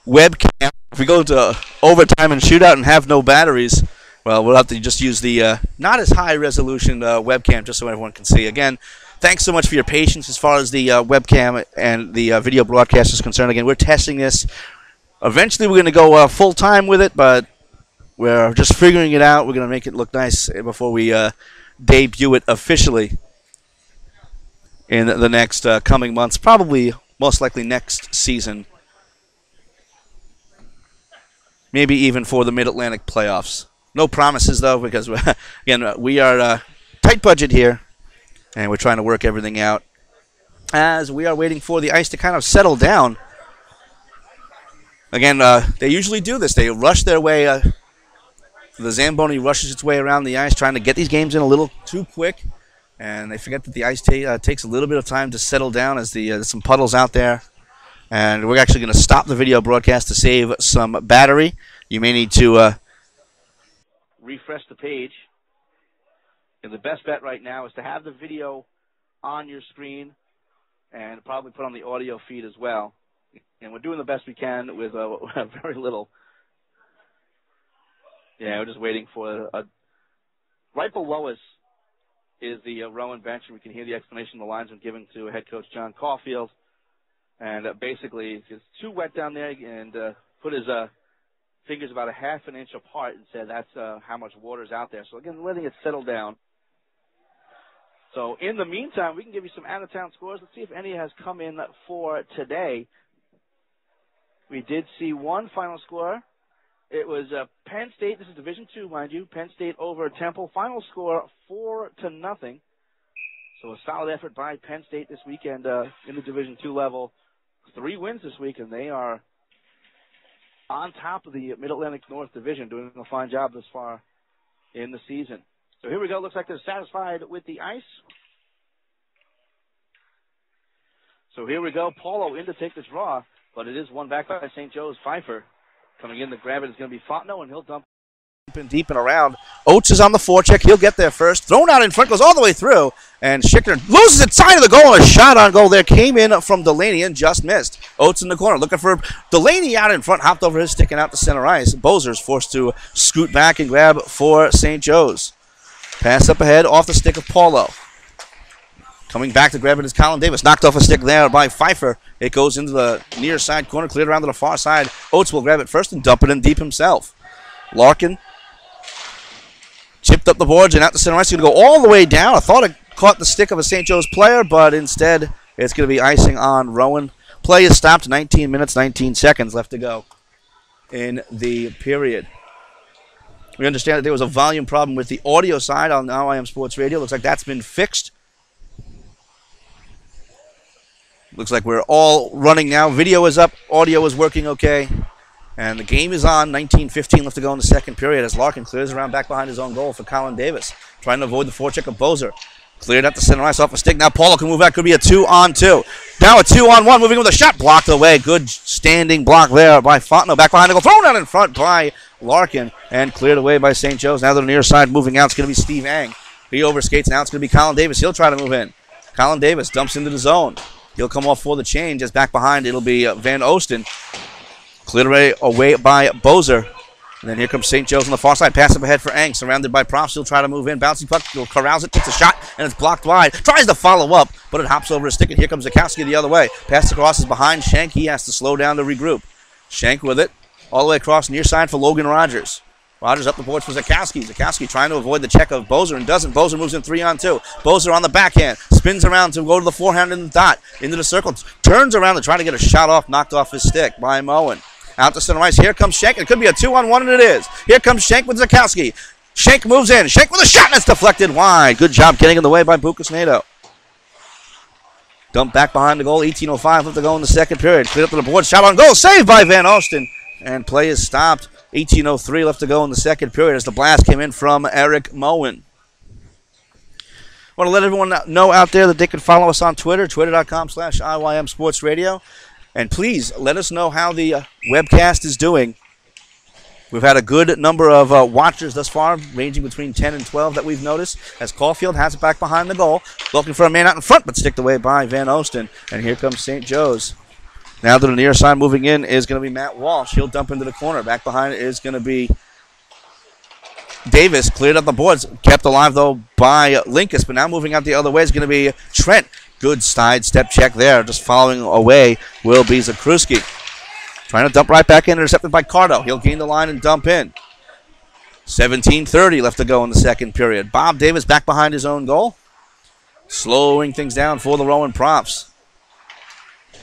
webcam. If we go to overtime and shootout and have no batteries, well, we'll have to just use the not as high resolution webcam just so everyone can see. Again, thanks so much for your patience as far as the webcam and the video broadcast is concerned. Again, we're testing this. Eventually we're going to go full-time with it, but we're just figuring it out. We're going to make it look nice before we debut it officially in the next coming months, probably most likely next season. Maybe even for the Mid-Atlantic playoffs. No promises, though, because, again, we are tight budget here, and we're trying to work everything out as we are waiting for the ice to kind of settle down. Again, they usually do this. They rush their way. The Zamboni rushes its way around the ice, trying to get these games in a little too quick, and they forget that the ice takes a little bit of time to settle down as there's some puddles out there. And we're actually going to stop the video broadcast to save some battery. You may need to refresh the page. And the best bet right now is to have the video on your screen and probably put on the audio feed as well. And we're doing the best we can with very little. Yeah, we're just waiting for right below us is the Rowan bench, and we can hear the explanation the linesman giving to head coach John Caulfield. And basically, it's too wet down there, and put his fingers about a half an inch apart and said that's how much water's out there. So, again, letting it settle down. So, in the meantime, we can give you some out-of-town scores. Let's see if any has come in for today. We did see one final score. It was Penn State. This is Division II, mind you. Penn State over Temple. Final score 4-0. So a solid effort by Penn State this weekend in the Division II level. 3 wins this week, and they are on top of the Mid-Atlantic North Division, doing a fine job this far in the season. So here we go. Looks like they're satisfied with the ice. So here we go. Paulo in to take the draw, but it is won back by St. Joe's. Pfeiffer coming in to grab it is going to be Fontenot, and he'll dump deep and around. Oates is on the forecheck. He'll get there first. Thrown out in front, goes all the way through, and Schickner loses it side of the goal, and a shot on goal there came in from Delaney and just missed. Oates in the corner looking for Delaney out in front, hopped over his stick and out to center ice. Bozer's forced to scoot back and grab for St. Joe's. Pass up ahead off the stick of Paulo. Coming back to grab it is Colin Davis. Knocked off a stick there by Pfeiffer. It goes into the near side corner, cleared around to the far side. Oates will grab it first and dump it in deep himself. Larkin chipped up the boards and out to center ice. He's going to go all the way down. I thought it caught the stick of a St. Joe's player, but instead it's going to be icing on Rowan. Play is stopped. 19 minutes, 19 seconds left to go in the period. We understand that there was a volume problem with the audio side on IM Sports Radio. Looks like that's been fixed. Looks like we're all running now. Video is up. Audio is working okay. And the game is on. 19:15 left to go in the second period as Larkin clears around back behind his own goal for Colin Davis. Trying to avoid the forecheck of Bozer. Cleared up the center ice off a stick. Now Paulo can move out. Could be a 2-on-2. Now a 2-on-1. Moving with a shot. Blocked away. Good standing block there by Fontenot. Back behind the goal. Thrown out in front by Larkin. And cleared away by St. Joe's. Now to the near side. Moving out. It's going to be Steve Ang. He overskates. Now it's going to be Colin Davis. He'll try to move in. Colin Davis dumps into the zone. He'll come off for the change. As back behind, it'll be Van Osten. Cleared away by Bozer. And then here comes St. Joe's on the far side. Pass up ahead for Ang. Surrounded by Profs. He'll try to move in. Bouncing puck. He'll corrals it. Takes a shot. And it's blocked wide. Tries to follow up. But it hops over a stick. And here comes Zakowski the other way. Pass across is behind Shank. He has to slow down to regroup. Shank with it. All the way across near side for Logan Rogers. Rogers up the boards for Zakowski. Zakowski trying to avoid the check of Bozer and doesn't. Bozer moves in 3-on-2. Bozer on the backhand. Spins around to go to the forehand in the dot. Into the circle. Turns around to try to get a shot off. Knocked off his stick by Moen. Out to center ice. Here comes Shank. It could be a 2-on-1, and it is. Here comes Shank with Zakowski. Shank moves in. Shank with a shot, and it's deflected wide. Good job getting in the way by Bukas Nato. Dump back behind the goal. 18:05 left to go in the second period. Cleared up to the board. Shot on goal. Saved by Van Osten. And play is stopped. 18:03 left to go in the second period as the blast came in from Eric Moen. I want to let everyone know out there that they can follow us on Twitter, twitter.com/IYM Sports Radio. And please let us know how the webcast is doing. We've had a good number of watchers thus far, ranging between 10 and 12 that we've noticed, as Caulfield has it back behind the goal, looking for a man out in front, but sticked away by Van Osten. And here comes St. Joe's. Now to the near side, moving in is going to be Matt Walsh. He'll dump into the corner. Back behind is going to be Davis. Cleared up the boards. Kept alive, though, by Linkus. But now moving out the other way is going to be Trent. Good side step check there. Just following away will be Zakruski. Trying to dump right back in. Intercepted by Cardo. He'll gain the line and dump in. 17:30 left to go in the second period. Bob Davis back behind his own goal. Slowing things down for the Rowan Profs.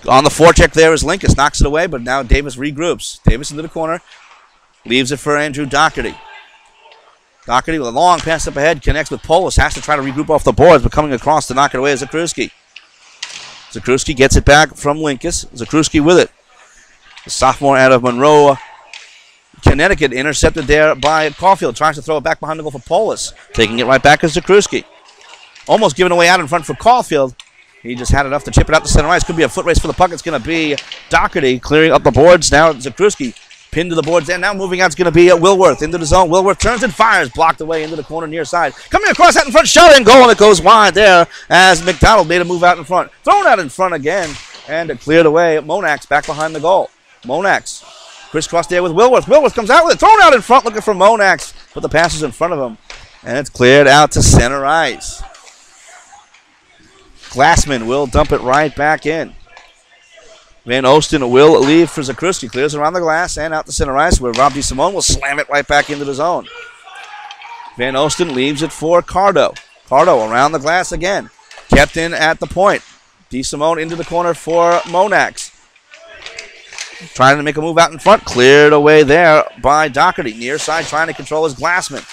On the forecheck there is Linkus. Knocks it away, but now Davis regroups. Davis into the corner. Leaves it for Andrew Doherty. Doherty with a long pass up ahead. Connects with Polis. Has to try to regroup off the boards, but coming across to knock it away is Zakruski. Zakruski gets it back from Linkus. Zakruski with it. The sophomore out of Monroe, Connecticut, intercepted there by Caulfield. Tries to throw it back behind the goal for Polis. Taking it right back is Zakruski. Almost giving away out in front for Caulfield. He just had enough to chip it out to center ice. Could be a foot race for the puck. It's going to be Doherty clearing up the boards. Now Zakruski pinned to the boards. And now moving out is going to be Wilworth into the zone. Wilworth turns and fires. Blocked away into the corner near side. Coming across out in front. Shot and goal. And it goes wide there as McDonald made a move out in front. Thrown out in front again. And it cleared away. Monax back behind the goal. Monax crisscross there with Wilworth. Wilworth comes out with it. Thrown out in front looking for Monax. But the pass is in front of him. And it's cleared out to center ice. Glassman will dump it right back in. Van Osten will leave for Zakruski. Clears around the glass and out to center ice where Rob DeSimone will slam it right back into the zone. Van Osten leaves it for Cardo. Cardo around the glass again. Kept in at the point. DeSimone into the corner for Monax. Trying to make a move out in front. Cleared away there by Doherty. Near side trying to control his Glassman.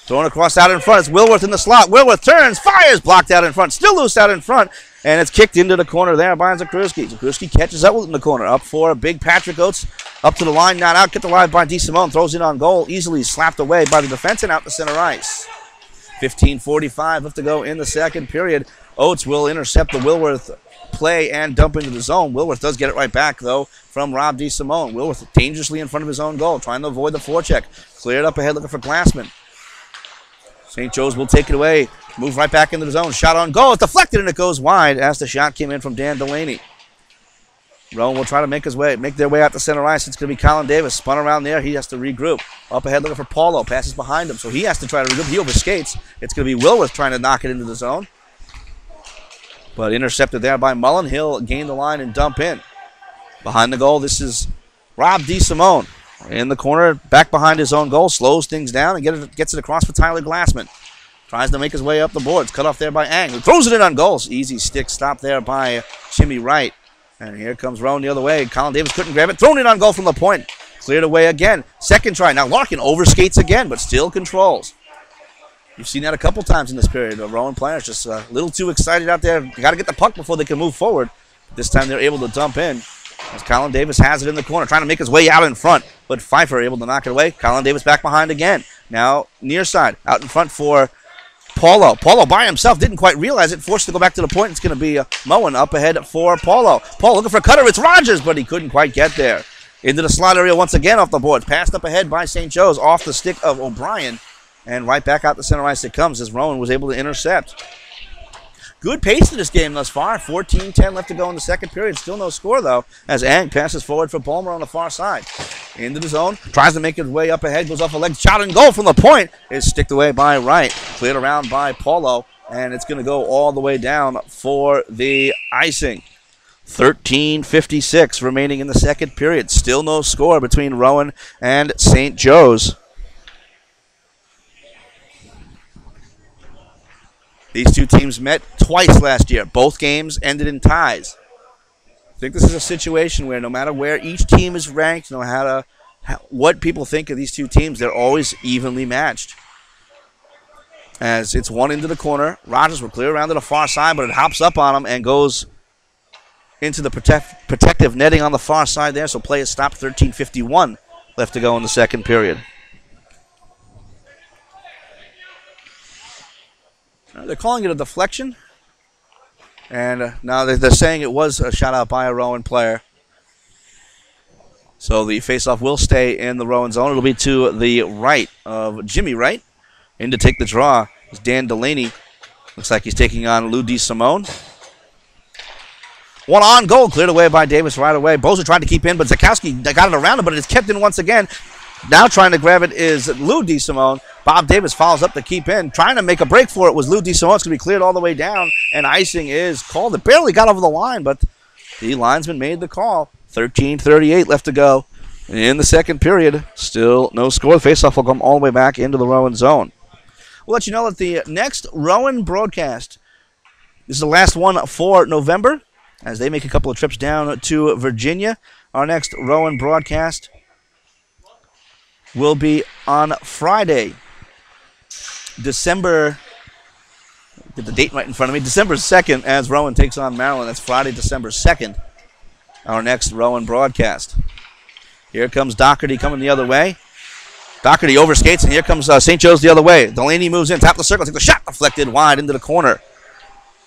Throwing across out in front. It's Wilworth in the slot. Wilworth turns, fires, blocked out in front. Still loose out in front. And it's kicked into the corner there by Zakruski. Zakruski catches up in the corner. Up for big Patrick Oates. Up to the line, not out. Get the line by DeSimone. Throws it on goal. Easily slapped away by the defense and out to center ice. 15:45 left to go in the second period. Oates will intercept the Wilworth play and dump into the zone. Wilworth does get it right back, though, from Rob DeSimone. Wilworth dangerously in front of his own goal. Trying to avoid the forecheck. Cleared up ahead looking for Glassman. St. Joe's will take it away. Move right back into the zone. Shot on goal. It's deflected and it goes wide as the shot came in from Dan Delaney. Rowan will try to make their way out to center ice. It's going to be Colin Davis. Spun around there. He has to regroup. Up ahead looking for Paulo. Passes behind him, so he has to try to regroup. He overskates. It's going to be Wilworth trying to knock it into the zone. But intercepted there by Mullen. He'll gain the line and dump in. Behind the goal, this is Rob DeSimone. In the corner, back behind his own goal, slows things down and gets it across for Tyler Glassman. Tries to make his way up the boards. Cut off there by Ang, who throws it in on goals. Easy stick stop there by Jimmy Wright. And here comes Rowan the other way. Colin Davis couldn't grab it. Thrown in on goal from the point. Cleared away again. Second try. Now Larkin overskates again, but still controls. You've seen that a couple times in this period. The Rowan players just a little too excited out there. You got to get the puck before they can move forward. This time they're able to dump in. As Colin Davis has it in the corner, trying to make his way out in front. But Pfeiffer able to knock it away. Colin Davis back behind again. Now near side. Out in front for Paulo. Paulo by himself didn't quite realize it, forced to go back to the point. It's going to be Moen up ahead for Paulo. Paulo looking for a cutter. It's Rogers, but he couldn't quite get there. Into the slot area once again off the board. Passed up ahead by St. Joe's off the stick of O'Brien. And right back out the center ice it comes as Rowan was able to intercept. Good pace to this game thus far. 14-10 left to go in the second period. Still no score, though, as Ang passes forward for Palmer on the far side. Into the zone. Tries to make his way up ahead. Goes off a leg. Shot and goal from the point. Is sticked away by Wright. Cleared around by Paulo. And it's going to go all the way down for the icing. 13:56 remaining in the second period. Still no score between Rowan and St. Joe's. These two teams met twice last year. Both games ended in ties. I think this is a situation where no matter where each team is ranked, no matter what people think of these two teams, they're always evenly matched. As it's one into the corner. Rogers will clear around to the far side, but it hops up on him and goes into the protective netting on the far side there. So play is stopped. 13:51 left to go in the second period. They're calling it a deflection. And now they're saying it was a shot out by a Rowan player. So the faceoff will stay in the Rowan zone. It'll be to the right of Jimmy Wright. In to take the draw is Dan Delaney. Looks like he's taking on Lou DeSimone. One on goal, cleared away by Davis right away. Boza tried to keep in, but Zakowski got it around him, but it's kept in once again. Now trying to grab it is Lou DeSimone. Bob Davis follows up to keep in. Trying to make a break for it was Lou DeSimone. It's going to be cleared all the way down, and icing is called. It barely got over the line, but the linesman made the call. 13:38 left to go in the second period. Still no score. The faceoff will come all the way back into the Rowan zone. We'll let you know that the next Rowan broadcast, this is the last one for November, as they make a couple of trips down to Virginia. Our next Rowan broadcast will be on Friday, December, get the date right in front of me, December 2nd, as Rowan takes on Maryland. That's Friday, December 2nd, our next Rowan broadcast. Here comes Doherty coming the other way. Doherty overskates, and here comes St. Joe's the other way. Delaney moves in, top of the circle, takes the shot, deflected wide into the corner.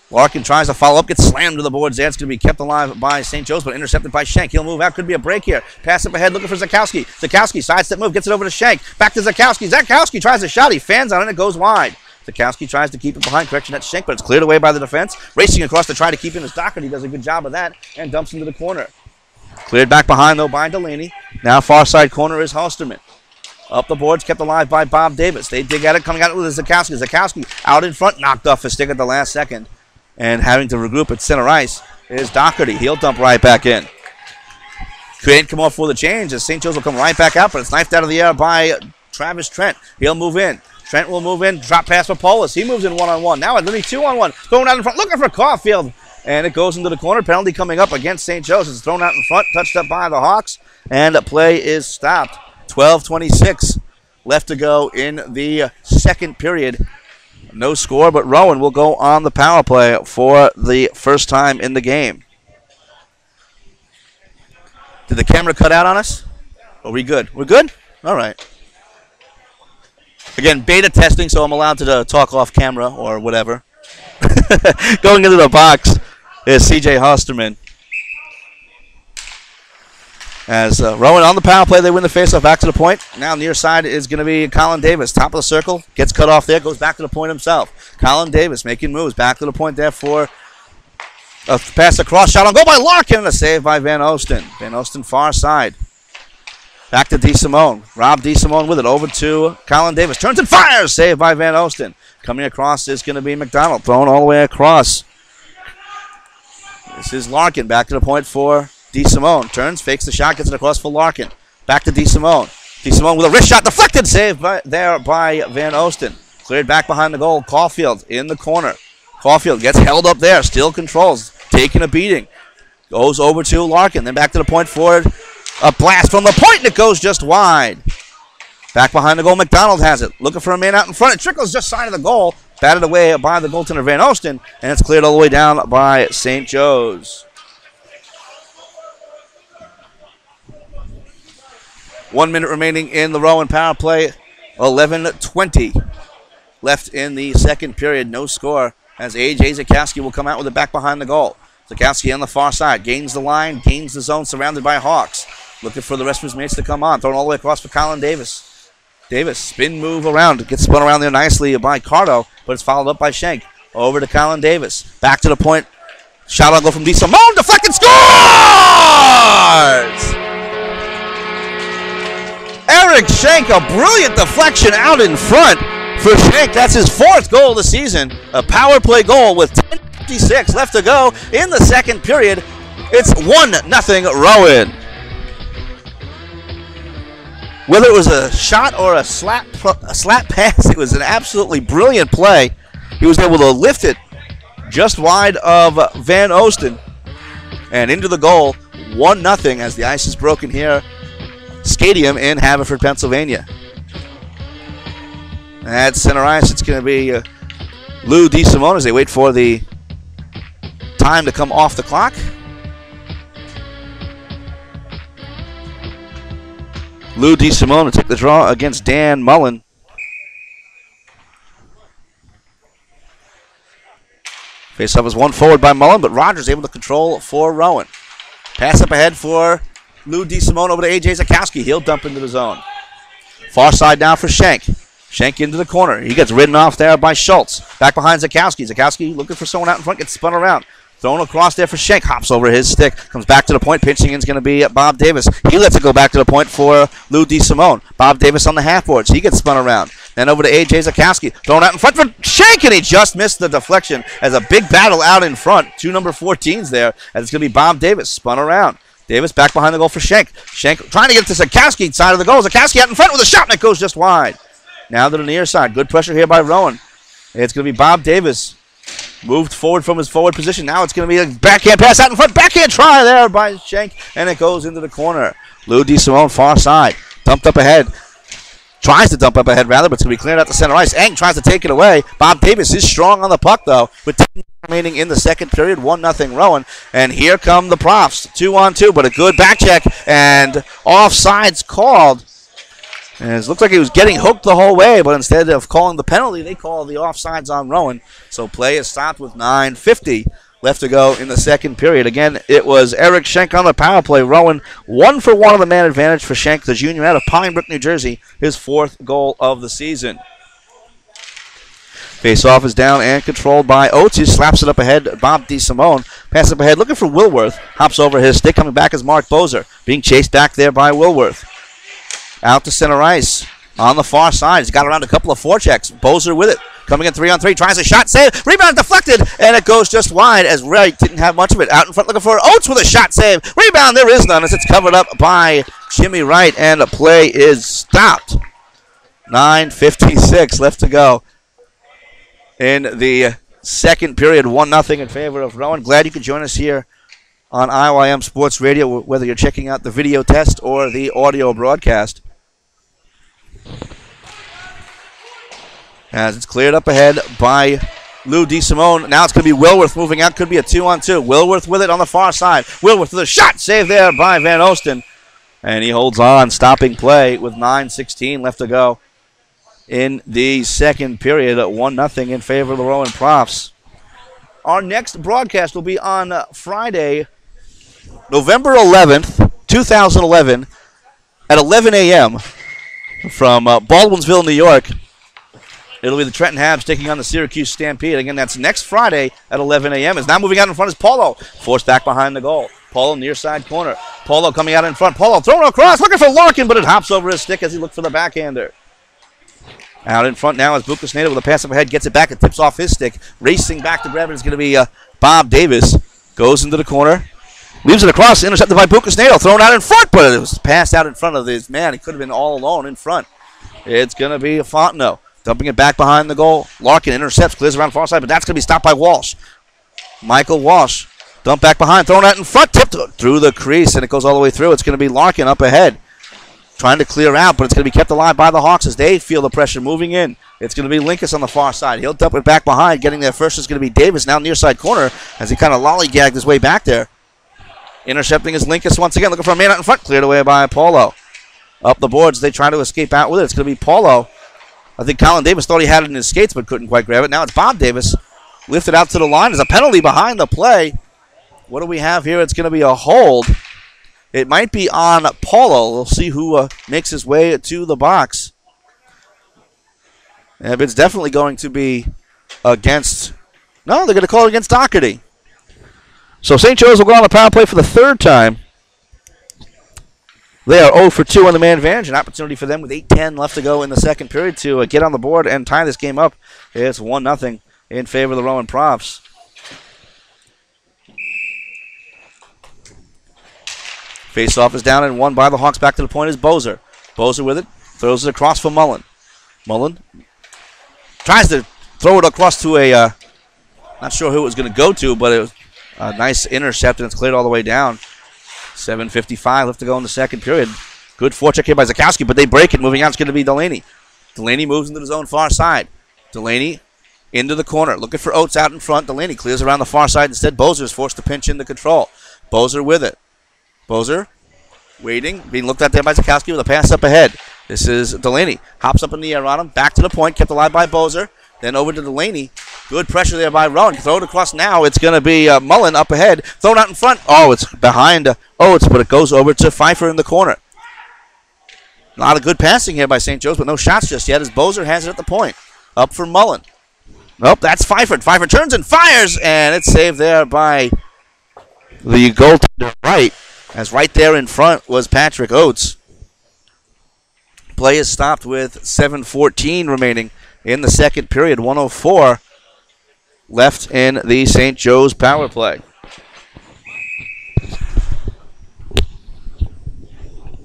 Larkin tries to follow up, gets slammed to the boards there. It's going to be kept alive by St. Joe's, but intercepted by Schenk. He'll move out. Could be a break here. Pass up ahead, looking for Zakowski. Zakowski, sidestep move, gets it over to Schenk. Back to Zakowski. Zakowski tries a shot. He fans on it, it goes wide. Zakowski tries to keep it behind. Correction, that's Schenk, but it's cleared away by the defense. Racing across to try to keep in his Doherty. Does a good job of that and dumps into the corner. Cleared back behind, though, by Delaney. Now far side corner is Hosterman. Up the boards, kept alive by Bob Davis. They dig at it, coming out with Zakowski. Zakowski out in front, knocked off his stick at the last second. And having to regroup at center ice is Doherty. He'll dump right back in. Can't come off for the change as St. Joe's will come right back out, but it's knifed out of the air by Travis Trent. He'll move in. Trent will move in. Drop pass for Polis. He moves in one-on-one. Now it's only 2-on-1. Thrown out in front, looking for Caulfield. And it goes into the corner. Penalty coming up against St. Joe's. It's thrown out in front, touched up by the Hawks. And play is stopped. 12:26 left to go in the second period. No score, but Rowan will go on the power play for the first time in the game. Did the camera cut out on us? Are we good? We're good? All right. Again, beta testing, so I'm allowed to talk off camera or whatever. Going into the box is C.J. Hosterman. As Rowan on the power play, they win the faceoff back to the point. Now near side is going to be Colin Davis. Top of the circle, gets cut off there, goes back to the point himself. Colin Davis making moves back to the point there for a pass across, shot on goal by Larkin, and a save by Van Osten. Van Osten far side. Back to DeSimone. Rob DeSimone with it over to Colin Davis. Turns and fires, save by Van Osten. Coming across is going to be McDonald, thrown all the way across. This is Larkin back to the point for DeSimone. Turns, fakes the shot, gets it across for Larkin. Back to DeSimone. DeSimone with a wrist shot, deflected, saved there by Van Osten. Cleared back behind the goal. Caulfield in the corner. Caulfield gets held up there, still controls, taking a beating. Goes over to Larkin, then back to the point for a blast from the point, and it goes just wide. Back behind the goal, McDonald has it. Looking for a man out in front. It trickles just side of the goal. Batted away by the goaltender Van Osten, and it's cleared all the way down by St. Joe's. 1 minute remaining in the Rowan power play. 11:20 left in the second period. No score as A.J. Zakowski will come out with it back behind the goal. Zakowski on the far side. Gains the line, gains the zone, surrounded by Hawks. Looking for the rest of his mates to come on. Thrown all the way across for Colin Davis. Davis, spin move around. Gets spun around there nicely by Cardo, but it's followed up by Schenk. Over to Colin Davis. Back to the point. Shot on goal from DeSimone. Deflected. Scores! Eric Schenk, a brilliant deflection out in front for Schenk. That's his 4th goal of the season. A power play goal with 10:56 left to go in the second period. It's 1-0 Rowan. Whether it was a shot or a slap pass, it was an absolutely brilliant play. He was able to lift it just wide of Van Oosten and into the goal. 1-0 as the ice is broken here. Stadium in Haverford, Pennsylvania. At center ice, it's going to be Lou DeSimone as they wait for the time to come off the clock. Lou DeSimone to take the draw against Dan Mullen. Face-off is one forward by Mullen, but Rogers able to control for Rowan. Pass up ahead for Lou DeSimone over to A.J. Zakowski. He'll dump into the zone. Far side now for Schenk. Schenk into the corner. He gets ridden off there by Schultz. Back behind Zakowski. Zakowski looking for someone out in front. Gets spun around. Thrown across there for Schenk. Hops over his stick. Comes back to the point. Pinching in is going to be Bob Davis. He lets it go back to the point for Lou DeSimone. Bob Davis on the half boards. He gets spun around. Then over to A.J. Zakowski. Thrown out in front for Schenk, and he just missed the deflection as a big battle out in front. 2 number 14s there. And it's going to be Bob Davis. Spun around. Davis back behind the goal for Schenk. Schenk trying to get to Zakowski side of the goal. Zakowski out in front with a shot, and it goes just wide. Now to the near side. Good pressure here by Rowan. It's going to be Bob Davis. Moved forward from his forward position. Now it's going to be a backhand pass out in front. Backhand try there by Schenk, and it goes into the corner. Lou DeSimone far side. Dumped up ahead. Tries to dump up ahead, rather, but it's going to be cleared out to center ice. Eng tries to take it away. Bob Davis is strong on the puck, though, with 10 remaining in the second period. 1-0 Rowan. And here come the Profs. 2-on-2, but a good back check, and offsides called. And it looked like he was getting hooked the whole way, but instead of calling the penalty, they call the offsides on Rowan. So play is stopped with 9:50 left to go in the second period. Again, it was Eric Schenk on the power play. Rowan 1-for-1 on the man advantage for Schenk, the junior out of Pinebrook, New Jersey, his 4th goal of the season. Face-off is down and controlled by Oates. He slaps it up ahead. Bob DeSimone. Pass up ahead, looking for Wilworth. Hops over his stick. Coming back is Mark Bozer. Being chased back there by Wilworth. Out to center ice. On the far side. He's got around a couple of forechecks. Bozer with it. Coming in 3-on-3. Tries a shot. Save. Rebound deflected. And it goes just wide as Wright didn't have much of it. Out in front looking for Oates with a shot save. Rebound. There is none as it's covered up by Jimmy Wright. And the play is stopped. 9:56 left to go in the second period. 1-0 in favor of Rowan. Glad you could join us here on IYM Sports Radio, whether you're checking out the video test or the audio broadcast. As it's cleared up ahead by Lou DeSimone. Now it's going to be Wilworth moving out. Could be a 2-on-2. Wilworth with it on the far side. Wilworth with a shot. Save there by Van Oosten. And he holds on, stopping play with 9:16 left to go in the second period. 1-0 in favor of the Rowan Profs. Our next broadcast will be on Friday, November 11th, 2011, at 11 a.m. from Baldwinsville, New York. It'll be the Trenton Habs taking on the Syracuse Stampede. Again, that's next Friday at 11 a.m. Is now moving out in front is Paulo. Forced back behind the goal. Paulo near side corner. Paulo coming out in front. Paulo throwing across, looking for Larkin, but it hops over his stick as he looked for the backhander. Out in front now is Bukas Nader with a pass up ahead. Gets it back. It tips off his stick. Racing back to grab it is going to be Bob Davis. Goes into the corner. Leaves it across. Intercepted by Bukas Nader. Thrown out in front, but it was passed out in front of this man. He could have been all alone in front. It's going to be Fontenot. Dumping it back behind the goal. Larkin intercepts, clears around far side, but that's going to be stopped by Walsh. Michael Walsh. Dump back behind, thrown out in front, tipped through the crease, and it goes all the way through. It's going to be Larkin up ahead. Trying to clear out, but it's going to be kept alive by the Hawks as they feel the pressure moving in. It's going to be Linkus on the far side. He'll dump it back behind. Getting there first is going to be Davis, now near side corner, as he kind of lollygagged his way back there. Intercepting is Linkus once again, looking for a man out in front. Cleared away by Paulo. Up the boards, they try to escape out with it. It's going to be Paulo I think Colin Davis thought he had it in his skates but couldn't quite grab it. Now it's Bob Davis lifted out to the line. There's a penalty behind the play. What do we have here? It's going to be a hold. It might be on Paulo. We'll see who makes his way to the box. And it's definitely going to be against... No, they're going to call it against Doherty. So St. Joe's will go on the power play for the third time. They are 0 for 2 on the man advantage. An opportunity for them with 8:10 left to go in the second period to get on the board and tie this game up. It's 1-0 in favor of the Rowan Profs. Face-off is down and won by the Hawks. Back to the point is Bozer. Bozer with it. Throws it across for Mullen. Mullen tries to throw it across to a, not sure who it was going to go to, but it was a nice intercept, and it's cleared all the way down. 7:55 left to go in the second period. Good forecheck here by Zakowski, but they break it. Moving out, it's going to be Delaney. Delaney moves into the zone far side. Delaney into the corner. Looking for Oates out in front. Delaney clears around the far side. Instead, Bozer is forced to pinch into control. Bozer with it. Bozer waiting, being looked at there by Zakowski with a pass up ahead. This is Delaney. Hops up in the air on him. Back to the point. Kept alive by Bozer. Then over to Delaney. Good pressure there by Rowan. Throw it across now. It's going to be Mullen up ahead. Thrown out in front. Oh, it's behind Oates, but it goes over to Pfeiffer in the corner. A lot of good passing here by St. Joe's, but no shots just yet as Bozer has it at the point. Up for Mullen. Nope, that's Pfeiffer. Pfeiffer turns and fires, and it's saved there by the goaltender right, as right there in front was Patrick Oates. Play is stopped with 7:14 remaining in the second period. 1:04 left in the St. Joe's power play.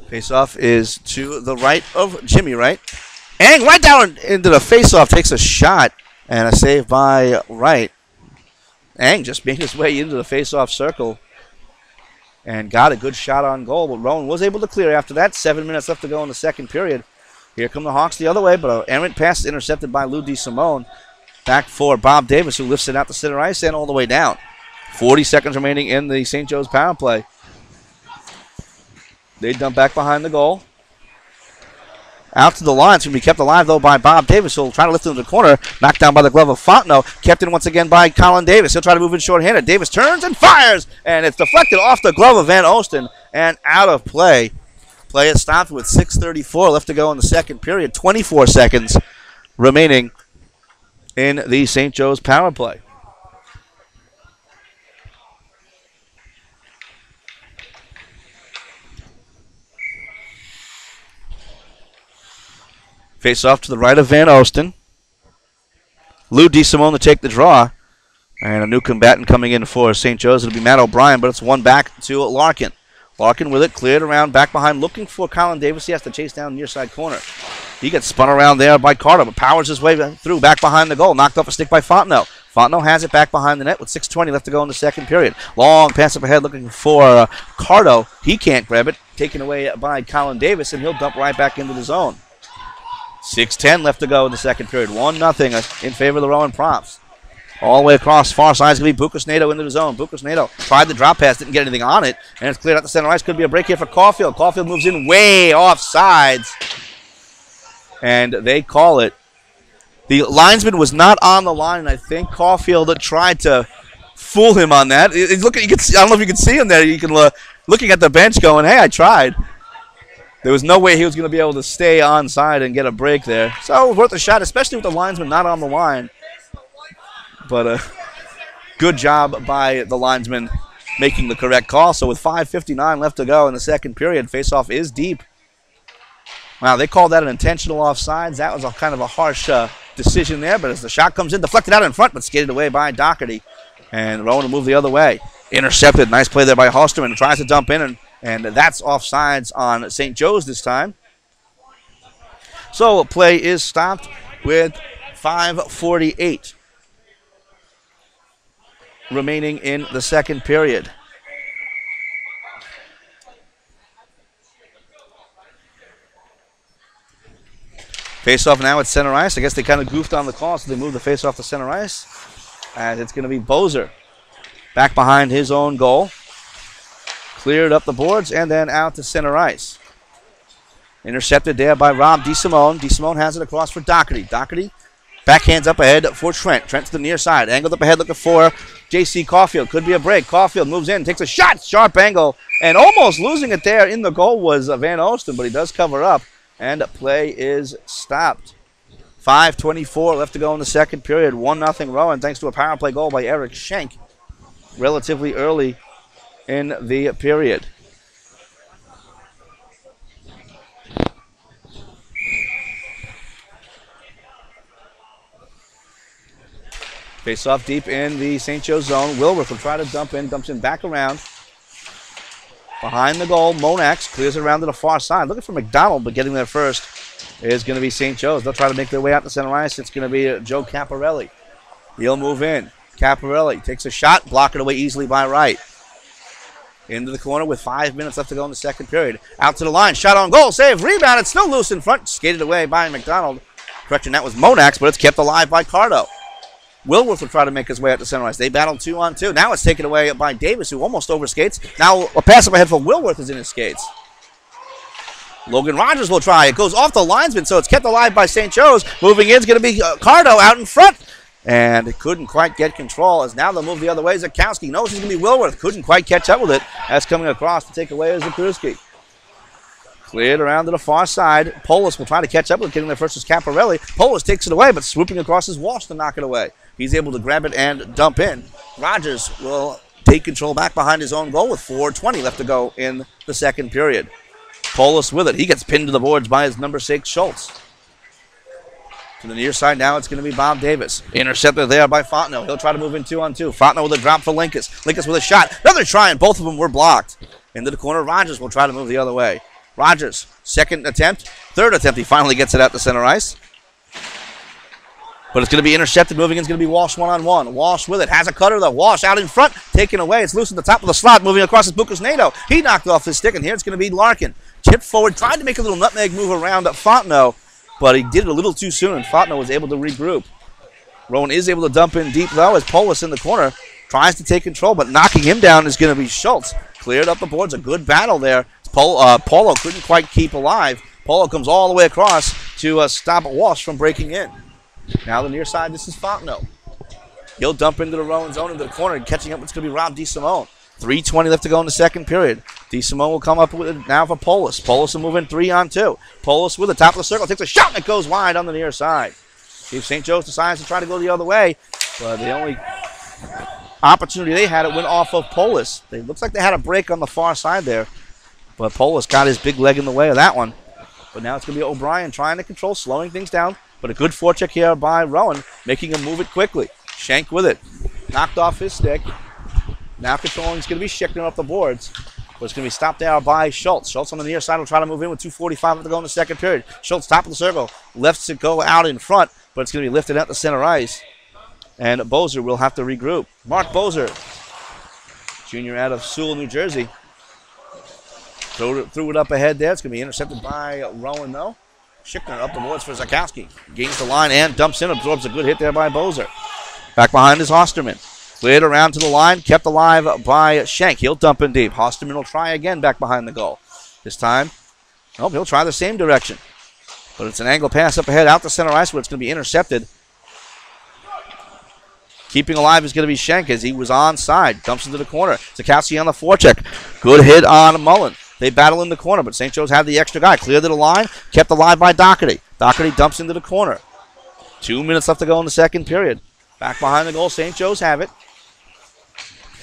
Faceoff is to the right of Jimmy Wright. And right down into the faceoff, takes a shot and a save by Wright. Ang just made his way into the faceoff circle and got a good shot on goal, but Rowan was able to clear after that. 7 minutes left to go in the second period. Here come the Hawks the other way, but an errant pass intercepted by Lou DeSimone. Back for Bob Davis, who lifts it out to center ice and all the way down. 40 seconds remaining in the St. Joe's power play. They dump back behind the goal. Out to the line. It's going to be kept alive, though, by Bob Davis. He'll try to lift it in the corner. Knocked down by the glove of Fontenot. Kept in once again by Colin Davis. He'll try to move in short-handed. Davis turns and fires. And it's deflected off the glove of Van Osten and out of play. Play is stopped with 6:34 left to go in the second period. 24 seconds remaining in the St. Joe's power play. Face off to the right of Van Osten. Lou DeSimone to take the draw. And a new combatant coming in for St. Joe's. It'll be Matt O'Brien, but it's one back to Larkin. Larkin with it, cleared around, back behind, looking for Colin Davis. He has to chase down near side corner. He gets spun around there by Carter, but powers his way through, back behind the goal. Knocked off a stick by Fontenot. Fontenot has it back behind the net with 6:20 left to go in the second period. Long pass up ahead looking for Carto. He can't grab it. Taken away by Colin Davis, and he'll dump right back into the zone. 6:10 left to go in the second period. 1-0 in favor of the Rowan Profs. All the way across far side is going to be Bucasnato into the zone. Bucasnato tried the drop pass, didn't get anything on it, and it's cleared out the center ice. Could be a break here for Caulfield. Caulfield moves in way off sides, and they call it. The linesman was not on the line, and I think Caulfield tried to fool him on that. Look, I don't know if you can see him there. You can looking at the bench going, hey, I tried. There was no way he was going to be able to stay on side and get a break there. So it was worth a shot, especially with the linesman not on the line. But good job by the linesman making the correct call. So with 5:59 left to go in the second period, faceoff is deep. Wow, they called that an intentional offsides. That was kind of a harsh decision there. But as the shot comes in, deflected out in front, but skated away by Doherty. And Rowan will move the other way. Intercepted. Nice play there by Hosterman. Tries to dump in, and that's offsides on St. Joe's this time. So play is stopped with 5:48 remaining in the second period. Face-off now at center ice. I guess they kind of goofed on the call, so they moved the face-off to center ice. And it's going to be Bozer back behind his own goal. Cleared up the boards and then out to center ice. Intercepted there by Rob DeSimone. DeSimone has it across for Doherty. Doherty backhands up ahead for Trent. Trent to the near side. Angled up ahead looking for J.C. Caulfield. Could be a break. Caulfield moves in, takes a shot. Sharp angle. And almost losing it there in the goal was Van Osten, but he does cover up. And play is stopped. 5:24 left to go in the second period. 1-0 Rowan thanks to a power play goal by Eric Schenk relatively early in the period. Face off deep in the St. Joe zone. Wilworth will try to dumps in back around. Behind the goal, Monax clears it around to the far side. Looking for McDonald, but getting there first is going to be St. Joe's. They'll try to make their way out to center ice. It's going to be Joe Caparelli. He'll move in. Caparelli takes a shot, block it away easily by Wright. Into the corner with 5 minutes left to go in the second period. Out to the line, shot on goal, save, rebound. It's still loose in front. Skated away by McDonald. Correction, that was Monax, but it's kept alive by Cardo. Wilworth will try to make his way out to center ice. They battle 2-on-2. Now it's taken away by Davis, who almost overskates. Now a pass up ahead for Wilworth is in his skates. Logan Rogers will try. It goes off the linesman, so it's kept alive by St. Joe's. Moving in is going to be Cardo out in front. And it couldn't quite get control as now they'll move the other way. Zakowski knows he's going to be Wilworth. Couldn't quite catch up with it. That's coming across to take away Zakurski. Cleared around to the far side. Polis will try to catch up with it. Getting there first is Caparelli. Polis takes it away, but swooping across his Walsh to knock it away. He's able to grab it and dump in. Rogers will take control back behind his own goal with 4:20 left to go in the second period. Polis with it. He gets pinned to the boards by his number 6, Schultz. To the near side now, it's going to be Bob Davis. Intercepted there by Fontenot. He'll try to move in 2-on-2. Fontenot with a drop for Linkus. Linkus with a shot. Another try, and both of them were blocked. Into the corner, Rogers will try to move the other way. Rogers, second attempt. Third attempt, he finally gets it out to center ice. But it's going to be intercepted. Moving in is going to be Walsh 1-on-1. Walsh with it. Has a cutter, though. Walsh out in front. Taken away. It's loose at the top of the slot. Moving across is Bucas Nato. He knocked off his stick, and here it's going to be Larkin. Tipped forward. Tried to make a little nutmeg move around Fontenot, but he did it a little too soon, and Fontenot was able to regroup. Rowan is able to dump in deep, though, as Polis in the corner tries to take control, but knocking him down is going to be Schultz. Cleared up the boards. A good battle there. Polo couldn't quite keep alive. Polo comes all the way across to stop Walsh from breaking in. Now the near side, this is Fontenot. He'll dump into the Rowan zone into the corner, and catching up, it's going to be Rob DeSimone. 3:20 left to go in the second period. DeSimone will come up with it now for Polis. Polis will move in 3-on-2. Polis with the top of the circle, takes a shot, and it goes wide on the near side. If St. Joe's decides to try to go the other way, but the only opportunity they had, it went off of Polis. It looks like they had a break on the far side there, but Polis got his big leg in the way of that one. But now it's going to be O'Brien trying to control, slowing things down. But a good forecheck here by Rowan, making him move it quickly. Schenk with it. Knocked off his stick. Now controlling is going to be Schickner up the boards. But it's going to be stopped there by Schultz. Schultz on the near side will try to move in with 2:45 to go in the second period. Schultz top of the circle. Lefts it go out in front, but it's going to be lifted out to center ice. And Bozer will have to regroup. Mark Bozer, junior out of Sewell, New Jersey. Threw it up ahead there. It's going to be intercepted by Rowan, though. Schickner up the boards for Zakowski. Gains the line and dumps in. Absorbs a good hit there by Bozer. Back behind is Hosterman. Cleared around to the line. Kept alive by Schenk. He'll dump in deep. Hosterman will try again back behind the goal. This time, he'll try the same direction. But it's an angle pass up ahead out to center ice where it's going to be intercepted. Keeping alive is going to be Schenk as he was onside. Dumps into the corner. Zakowski on the forecheck. Good hit on Mullen. They battle in the corner, but St. Joe's had the extra guy. Cleared to the line, kept alive by Doherty. Doherty dumps into the corner. 2 minutes left to go in the second period. Back behind the goal, St. Joe's have it.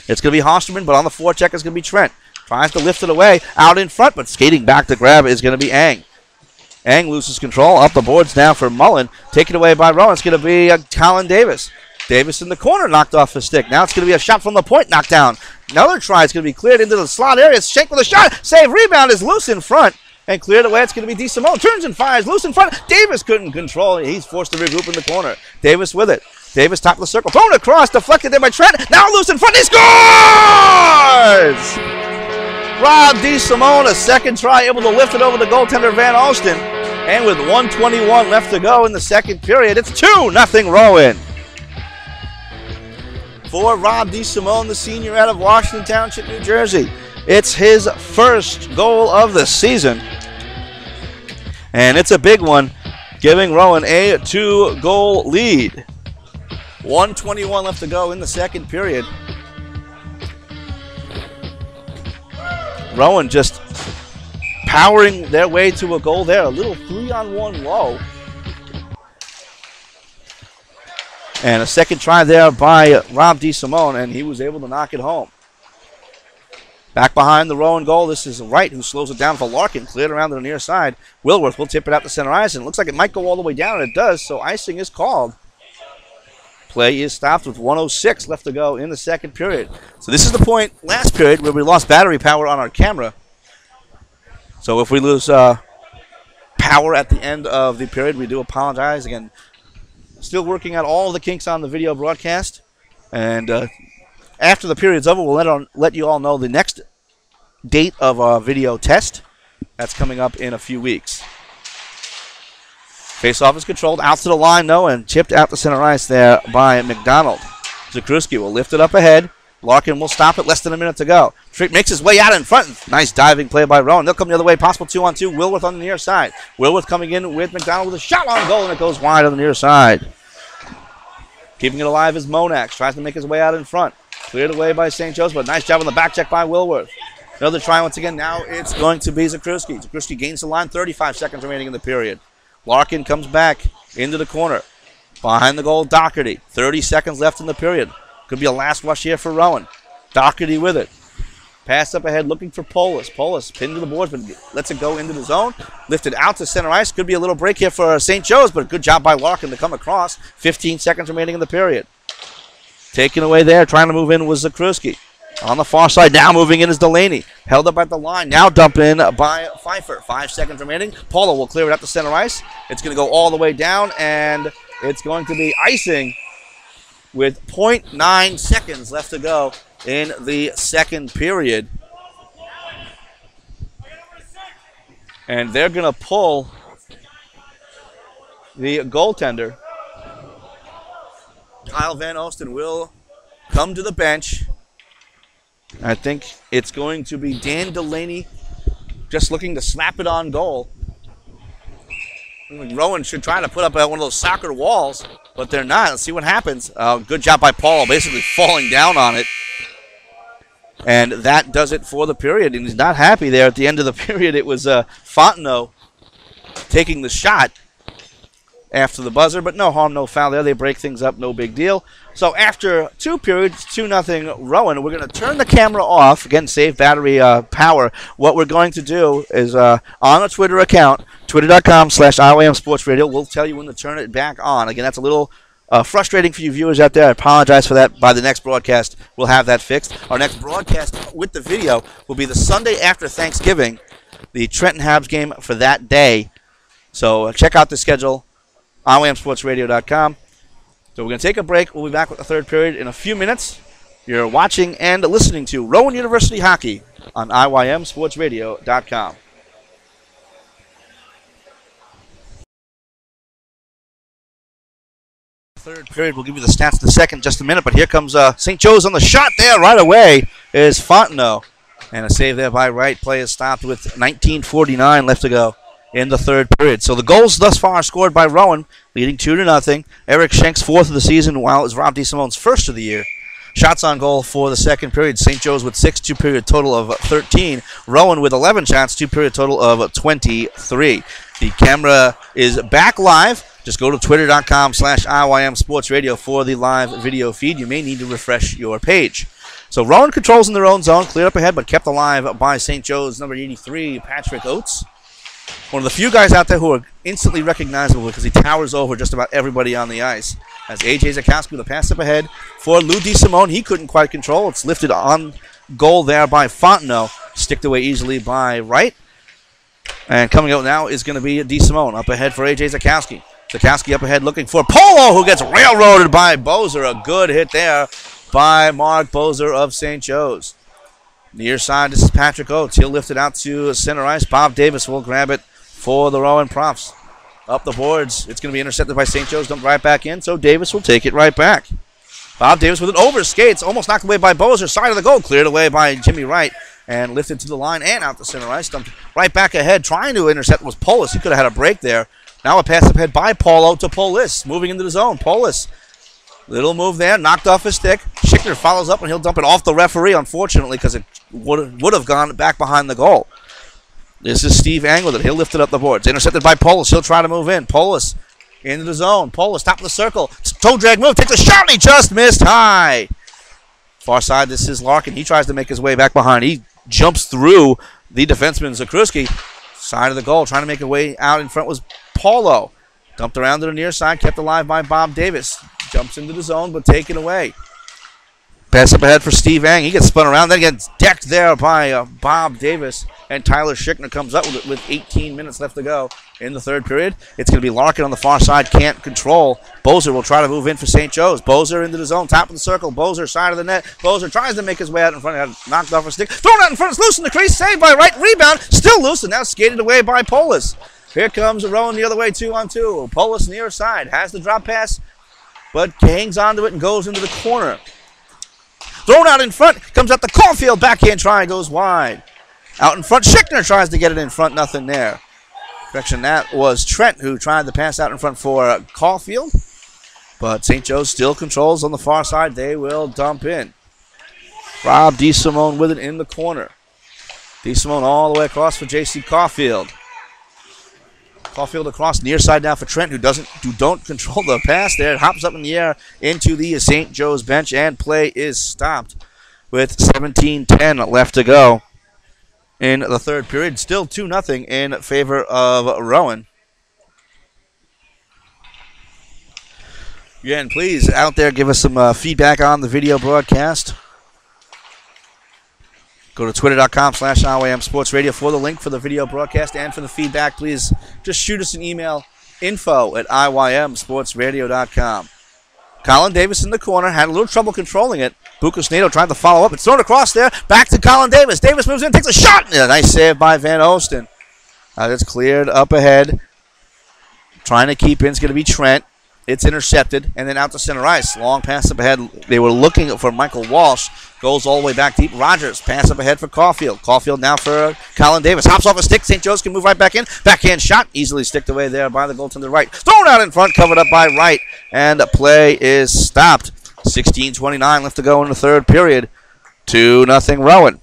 It's going to be Hosterman, but on the forecheck is going to be Trent. Tries to lift it away, out in front, but skating back to grab is going to be Ang. Ang loses control, up the boards now for Mullen. Taken away by Rowan, it's going to be Colin Davis. Davis in the corner, knocked off his stick. Now it's going to be a shot from the point, knocked down. Another try is going to be cleared into the slot area. Schenk with a shot. Save, rebound is loose in front. And cleared away, it's going to be DeSimone. Turns and fires, loose in front. Davis couldn't control it. He's forced to regroup in the corner. Davis with it. Davis top of the circle. Thrown across, deflected there by Trent. Now loose in front, he scores! Rob DeSimone, a second try, able to lift it over the goaltender Van Alsten. And with 1:21 left to go in the second period, it's 2-0 Rowan. For Rob DeSimone, the senior out of Washington Township, New Jersey. It's his first goal of the season. And it's a big one, giving Rowan a 2-goal lead. 1:21 left to go in the second period. Rowan just powering their way to a goal there. A little 3-on-1 low. And a second try there by Rob DeSimone, and he was able to knock it home. Back behind the Rowan goal, this is Wright who slows it down for Larkin. Cleared around to the near side. Wilworth will tip it out to center ice, and it looks like it might go all the way down, and it does, so icing is called. Play is stopped with 1:06 left to go in the second period. So this is the point last period where we lost battery power on our camera. So if we lose power at the end of the period, we do apologize. Again, still working out all the kinks on the video broadcast. And after the period's over, we'll let you all know the next date of our video test. That's coming up in a few weeks. Face-off is controlled out to the line, though, and chipped out to center ice there by McDonald. Zakruski will lift it up ahead. Larkin will stop it, less than a minute to go. Trick makes his way out in front. Nice diving play by Rowan. They'll come the other way, possible 2-on-2. Wilworth on the near side. Wilworth coming in with McDonald with a shot on goal, and it goes wide on the near side. Keeping it alive is Monax. Tries to make his way out in front. Cleared away by St. Joe's, but nice job on the back check by Wilworth. Another try once again. Now it's going to be Zakruski. Zakruski gains the line. 35 seconds remaining in the period. Larkin comes back into the corner. Behind the goal, Doherty. 30 seconds left in the period. Could be a last rush here for Rowan. Doherty with it. Pass up ahead looking for Polis. Polis pinned to the boards, but lets it go into the zone. Lifted out to center ice. Could be a little break here for St. Joe's, but a good job by Larkin to come across. 15 seconds remaining in the period. Taken away there, trying to move in was Zakruski. On the far side, now moving in is Delaney. Held up at the line, now dumped in by Pfeiffer. 5 seconds remaining. Paula will clear it up to center ice. It's going to go all the way down, and it's going to be icing with 0.9 seconds left to go in the second period. And they're going to pull the goaltender. Kyle Van Osten will come to the bench. I think it's going to be Dan Delaney just looking to slap it on goal. Rowan should try to put up one of those soccer walls, but they're not. Let's see what happens. Good job by Paul, basically falling down on it. And that does it for the period. And he's not happy there at the end of the period. It was Fontenot taking the shot after the buzzer, but no harm, no foul there. They break things up, no big deal. So after 2 periods, 2-0 Rowan, we're going to turn the camera off. Again, save battery power. What we're going to do is on a Twitter account, twitter.com/IOM Sports Radio, we'll tell you when to turn it back on. Again, that's a little frustrating for you viewers out there. I apologize for that. By the next broadcast, we'll have that fixed. Our next broadcast with the video will be the Sunday after Thanksgiving, the Trenton Habs game for that day. So check out the schedule, IOMSportsRadio.com. So we're going to take a break. We'll be back with the third period in a few minutes. You're watching and listening to Rowan University Hockey on IYMSportsRadio.com. Third period, we'll give you the stats in a second, just a minute, but here comes St. Joe's on the shot there right away is Fontenot. And a save there by Wright. Play is stopped with 19:49 left to go in the third period. So the goals thus far are scored by Rowan, leading 2-0. Eric Schenk's 4th of the season, while it's Rob DeSimone's 1st of the year. Shots on goal for the second period. St. Joe's with 6, 2-period total of 13. Rowan with 11 shots, 2-period total of 23. The camera is back live. Just go to twitter.com/IYM Sports Radio for the live video feed. You may need to refresh your page. So Rowan controls in their own zone, cleared up ahead, but kept alive by St. Joe's number 83, Patrick Oates. One of the few guys out there who are instantly recognizable because he towers over just about everybody on the ice. As A.J. Zakowski with a pass up ahead for Lou DeSimone. He couldn't quite control. It's lifted on goal there by Fontenot. Sticked away easily by Wright. And coming out now is going to be DeSimone up ahead for A.J. Zakowski. Zakowski up ahead looking for Polo, who gets railroaded by Bozer. A good hit there by Mark Bozer of St. Joe's. Near side, this is Patrick Oates. He'll lift it out to center ice. Bob Davis will grab it for the Rowan Profs. Up the boards. It's going to be intercepted by St. Joe's. Dumped right back in, so Davis will take it right back. Bob Davis with an over skates. Almost knocked away by Bozer. Side of the goal. Cleared away by Jimmy Wright. and lifted to the line and out to center ice. Dumped right back ahead. Trying to intercept was Polis. He could have had a break there. Now a pass up ahead by Paulo to Polis. Moving into the zone. Polis. Little move there. Knocked off his stick. Schickner follows up and he'll dump it off the referee, unfortunately, because it would have gone back behind the goal. This is Steve Ang with it. He'll lift it up the boards. Intercepted by Polis. He'll try to move in. Polis into the zone. Polis, top of the circle. Toe drag move. Takes a shot and he just missed high. Far side, this is Larkin. He tries to make his way back behind. He jumps through the defenseman, Zakruski. Side of the goal. Trying to make a way out in front was Paulo. Dumped around to the near side. Kept alive by Bob Davis. Jumps into the zone, but taken away. Pass up ahead for Steve Ang. He gets spun around. Then gets decked there by Bob Davis. And Tyler Schickner comes up with it with 18 minutes left to go in the third period. It's going to be Larkin on the far side. Can't control. Bozer will try to move in for St. Joe's. Bozer into the zone. Top of the circle. Bozer side of the net. Bozer tries to make his way out in front. Had knocked off a stick. Thrown out in front. It's loose in the crease. Saved by Wright. Rebound. Still loose and now skated away by Polis. Here comes Rowan the other way, 2-on-2. Polis near side. Has the drop pass, but hangs onto it and goes into the corner. Thrown out in front. Comes up the Caulfield. Backhand try. Goes wide. Out in front. Schickner tries to get it in front. Nothing there. Correction, that was Trent who tried to pass out in front for Caulfield. But St. Joe's still controls on the far side. They will dump in. Rob DeSimone with it in the corner. DeSimone all the way across for J.C. Caulfield. Caulfield across near side now for Trent, who don't control the pass there. It hops up in the air into the St. Joe's bench, and play is stopped with 17:10 left to go in the third period. Still 2-0 in favor of Rowan. Again, please, out there, give us some feedback on the video broadcast. Go to twitter.com/IYM Sports Radio for the link for the video broadcast and for the feedback. Please just shoot us an email, info@IYMSportsRadio.com. Colin Davis in the corner, had a little trouble controlling it. Bucasnado tried to follow up. It's thrown across there. Back to Colin Davis. Davis moves in, takes a shot. Yeah, nice save by Van Osten. It's cleared up ahead. Trying to keep in. It's going to be Trent. It's intercepted, and then out to center ice. Long pass up ahead. They were looking for Michael Walsh. Goes all the way back deep. Rogers, pass up ahead for Caulfield. Caulfield now for Colin Davis. Hops off a stick. St. Joe's can move right back in. Backhand shot. Easily sticked away there by the goaltender Wright. Thrown out in front, covered up by Wright, and play is stopped. 16:29 left to go in the third period. 2-0 Rowan.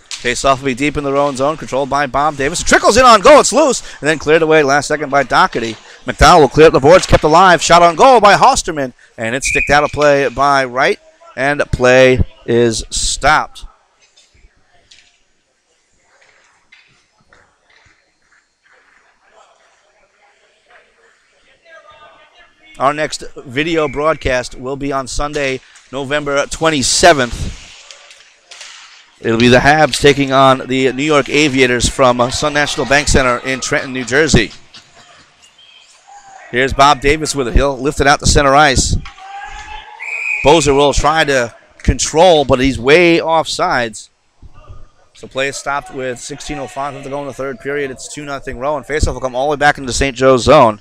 Face-off will be deep in the Rowan zone, controlled by Bob Davis. It trickles in on goal. It's loose, and then cleared away last second by Doherty. McDowell will clear up the boards, kept alive. Shot on goal by Hosterman, and it's sticked out of play by Wright, and play is stopped. Our next video broadcast will be on Sunday, November 27th. It'll be the Habs taking on the New York Aviators from Sun National Bank Center in Trenton, New Jersey. Here's Bob Davis with it. He'll lift it out to center ice. Bozer will try to control, but he's way off sides. So play is stopped with 16:05 left to go in the third period. It's 2-0 Rowan. Faceoff will come all the way back into St. Joe's zone.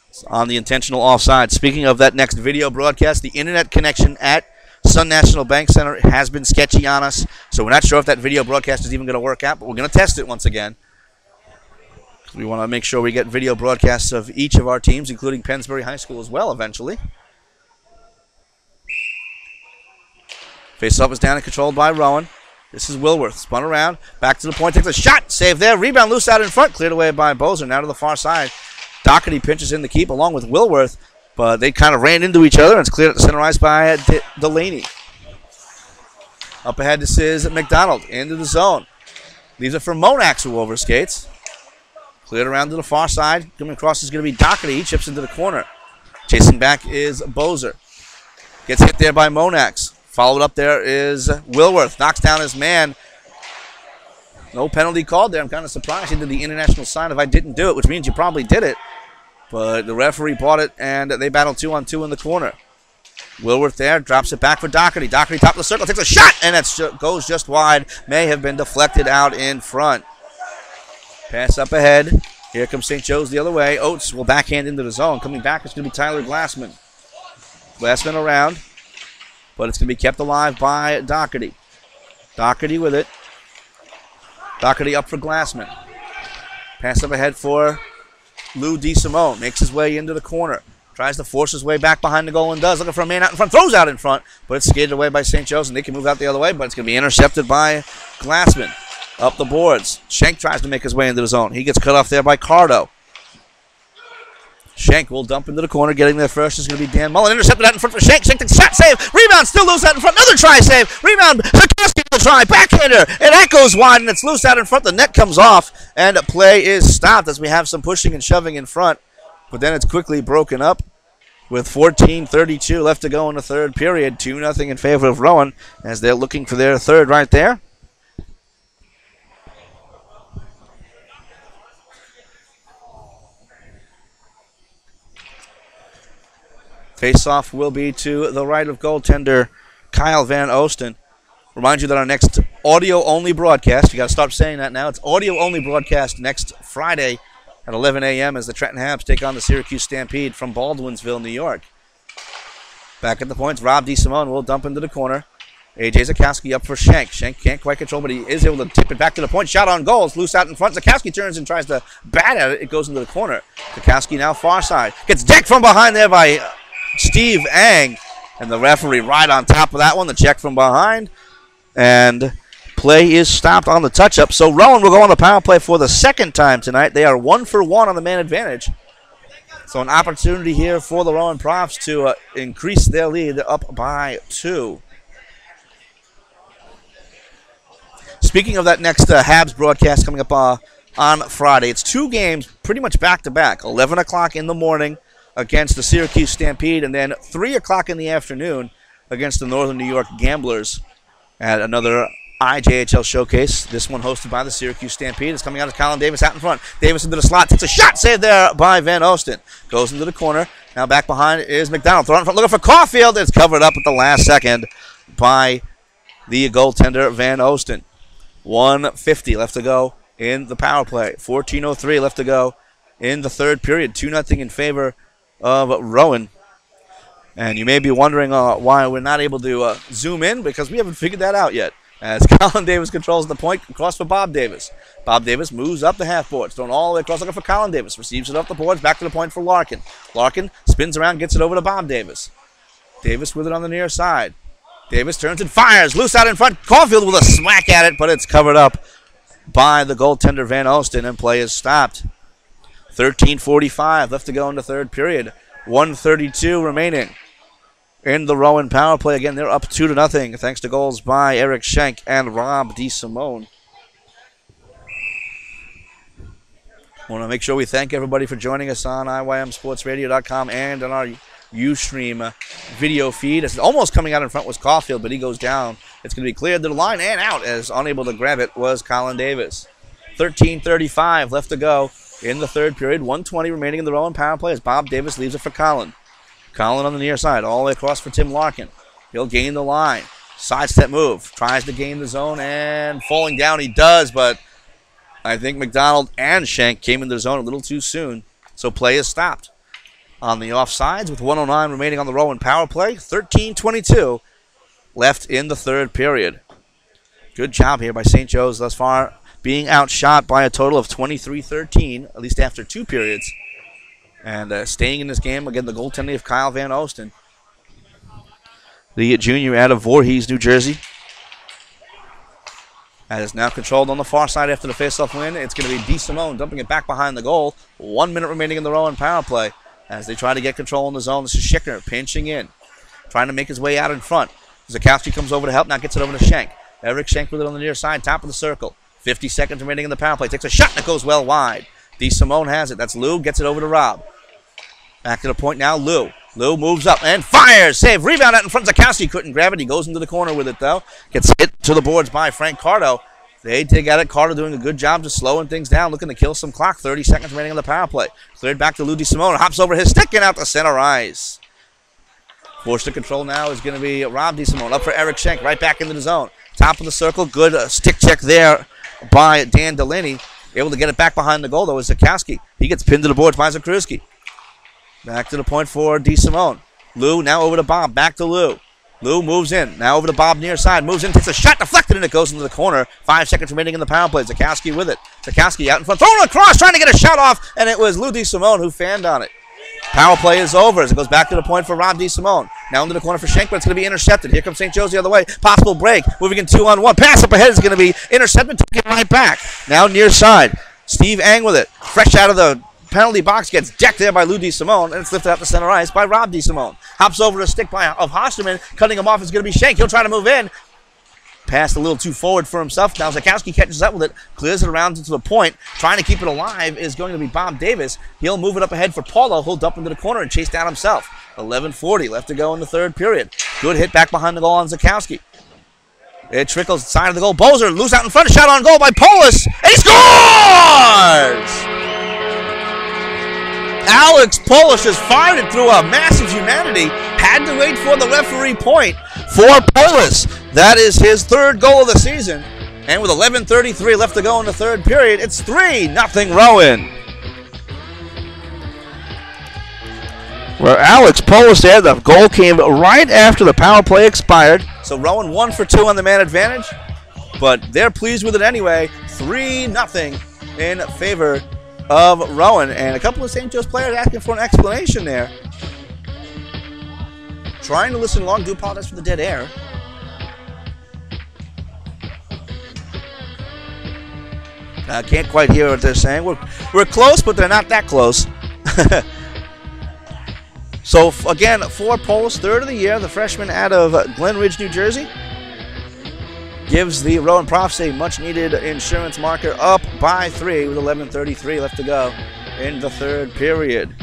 It's on the intentional offside. Speaking of that next video broadcast, the internet connection at Sun National Bank Center has been sketchy on us, so we're not sure if that video broadcast is even going to work out, but we're going to test it once again. We want to make sure we get video broadcasts of each of our teams, including Pennsbury High School as well eventually. Face-off is down and controlled by Rowan. This is Wilworth. Spun around. Back to the point. Takes a shot. Save there. Rebound loose out in front. Cleared away by Bozer. Now to the far side. Doherty pinches in the keep along with Wilworth. But they kind of ran into each other, and it's cleared at the center ice by Delaney. Up ahead, this is McDonald into the zone. These are for Monax, who overskates. Cleared around to the far side. Coming across is going to be Doherty. He chips into the corner. Chasing back is Bozer. Gets hit there by Monax. Followed up there is Wilworth. Knocks down his man. No penalty called there. I'm kind of surprised he did the international sign if I didn't do it, which means you probably did it. But the referee bought it, and they battle 2-on-2 in the corner. Wilworth there, drops it back for Doherty. Doherty top of the circle, takes a shot, and it goes just wide. May have been deflected out in front. Pass up ahead. Here comes St. Joe's the other way. Oates will backhand into the zone. Coming back, it's going to be Tyler Glassman. Glassman around, but it's going to be kept alive by Doherty. Doherty with it. Doherty up for Glassman. Pass up ahead for Lou DeSimone. Makes his way into the corner. Tries to force his way back behind the goal and does. Looking for a man out in front. Throws out in front, but it's skated away by St. Joe's, and they can move out the other way, but it's going to be intercepted by Glassman. Up the boards. Schenk tries to make his way into the zone. He gets cut off there by Cardo. Schenk will dump into the corner. Getting there first is going to be Dan Mullen. Intercepted out in front for Schenk. Schenk takes a shot, save. Rebound, still loose out in front. Another try, save. Rebound, Sarkowski with the try. Backhander, and that goes wide, and it's loose out in front. The net comes off, and play is stopped as we have some pushing and shoving in front. But then it's quickly broken up with 14:32 left to go in the third period. 2-0 in favor of Rowan as they're looking for their third right there. Face-off will be to the right of goaltender Kyle Van Osten. Remind you that our next audio-only broadcast, you got to start saying that now, it's audio-only broadcast next Friday at 11 a.m. as the Trenton Habs take on the Syracuse Stampede from Baldwinsville, New York. Back at the points, Rob DeSimone will dump into the corner. A.J. Zakowski up for Schenk. Schenk can't quite control, but he is able to tip it back to the point. Shot on goal. It's loose out in front. Zakowski turns and tries to bat at it. It goes into the corner. Zakowski now far side. Gets decked from behind there by Steve Ang, and the referee right on top of that one. The check from behind, and play is stopped on the touch-up. So Rowan will go on the power play for the second time tonight. They are 1 for 1 on the man advantage. So an opportunity here for the Rowan Profs to increase their lead up by 2. Speaking of that next Habs broadcast coming up on Friday, it's 2 games pretty much back-to-back. 11 o'clock in the morning against the Syracuse Stampede, and then 3 o'clock in the afternoon against the Northern New York Gamblers at another IJHL showcase. This one hosted by the Syracuse Stampede. It's coming out as Colin Davis out in front. Davis into the slot. Takes a shot. Saved there by Van Osten. Goes into the corner. Now back behind is McDonald. Throwing in front. Looking for Caulfield. It's covered up at the last second by the goaltender Van Osten. 1:50 left to go in the power play. 14:03 left to go in the third period. 2-0 in favor of Rowan. And you may be wondering why we're not able to zoom in, because we haven't figured that out yet. As Colin Davis controls the point, across for Bob Davis. Bob Davis moves up the half boards, thrown all the way across, looking for Colin Davis. Receives it up the boards, back to the point for Larkin. Larkin spins around, gets it over to Bob Davis. Davis with it on the near side. Davis turns and fires, loose out in front. Caulfield with a smack at it, but it's covered up by the goaltender Van Osten, and play is stopped. 13:45 left to go in the third period. 1:32 remaining in the Rowan power play. Again, they're up 2-0 thanks to goals by Eric Schenk and Rob DeSimone. I want to make sure we thank everybody for joining us on IYMSportsRadio.com and on our Ustream video feed. It's almost coming out in front was Caulfield, but he goes down. It's going to be cleared to the line and out, as unable to grab it was Colin Davis. 13:35 left to go in the third period. 1:20 remaining in the Rowan power play as Bob Davis leaves it for Colin. Colin on the near side, all the way across for Tim Larkin. He'll gain the line. Sidestep move. Tries to gain the zone, and falling down he does, but I think McDonald and Schenk came into the zone a little too soon, so play is stopped on the offsides with 1:09 remaining on the Rowan power play. 13:22 left in the third period. Good job here by St. Joe's thus far, being outshot by a total of 23-13, at least after 2 periods. And staying in this game, again, the goaltending of Kyle Van Osten, the junior out of Voorhees, New Jersey. That is now controlled on the far side after the faceoff win. It's going to be DeSimone dumping it back behind the goal. 1 minute remaining in the Rowan power play as they try to get control in the zone. This is Schickner pinching in, trying to make his way out in front. Zakowski comes over to help, now gets it over to Schenk. Eric Schenk with it on the near side, top of the circle. 50 seconds remaining in the power play. Takes a shot, and it goes well wide. DeSimone has it. That's Lou, gets it over to Rob. Back to the point now, Lou. Lou moves up and fires. Save. Rebound out in front. Zakowski couldn't grab it. He goes into the corner with it, though. Gets hit to the boards by Frank Cardo. They dig at it. Cardo doing a good job just slowing things down, looking to kill some clock. 30 seconds remaining on the power play. Cleared back to Lou DeSimone. Hops over his stick and out to center ice. Forced to control now is going to be Rob DeSimone. Up for Eric Schenk. Right back into the zone. Top of the circle. Good stick check there by Dan Delaney. Able to get it back behind the goal, though, is Zakowski. He gets pinned to the boards by Zakruski. Back to the point for DeSimone. Lou now over to Bob. Back to Lou. Lou moves in. Now over to Bob near side. Moves in, takes a shot, deflected, and it goes into the corner. 5 seconds remaining in the power play. Zakowski with it. Zakowski out in front. Throwing across, trying to get a shot off, and it was Lou DeSimone who fanned on it. Power play is over as it goes back to the point for Rob DeSimone. Now into the corner for Schenk, but it's going to be intercepted. Here comes St. Joe's the other way. Possible break. Moving in 2-on-1. Pass up ahead is going to be intercepted. Took it right back. Now near side. Steve Ang with it. Fresh out of the penalty box. Gets decked there by Lou DeSimone. And it's lifted out to center ice by Rob DeSimone. Hops over to a stick of Hosterman. Cutting him off is going to be Schenk. He'll try to move in. Passed a little too forward for himself. Now Zakowski catches up with it, clears it around into the point. Trying to keep it alive is going to be Bob Davis. He'll move it up ahead for Paulo. He'll dump into the corner and chase down himself. 11:40 left to go in the third period. Good hit back behind the goal on Zakowski. It trickles side of the goal. Bozer loose out in front. A shot on goal by Polis. And he scores! Alex Polish has fired it through a massive humanity. Had to wait for the referee point for Polis. That is his third goal of the season. And with 11:33 left to go in the third period, it's 3-0 Rowan. Where Alex Polis there, the goal came right after the power play expired. So Rowan 1 for 2 on the man advantage. But they're pleased with it anyway. 3-0 in favor of Rowan. And a couple of St. Joe's players asking for an explanation there. Trying to listen along. Do apologize for the dead air. I can't quite hear what they're saying. We're close, but they're not that close. So, again, for Polis, third of the year, the freshman out of Glen Ridge, New Jersey, gives the Rowan Profs a much-needed insurance marker up by 3 with 11:33 left to go in the third period.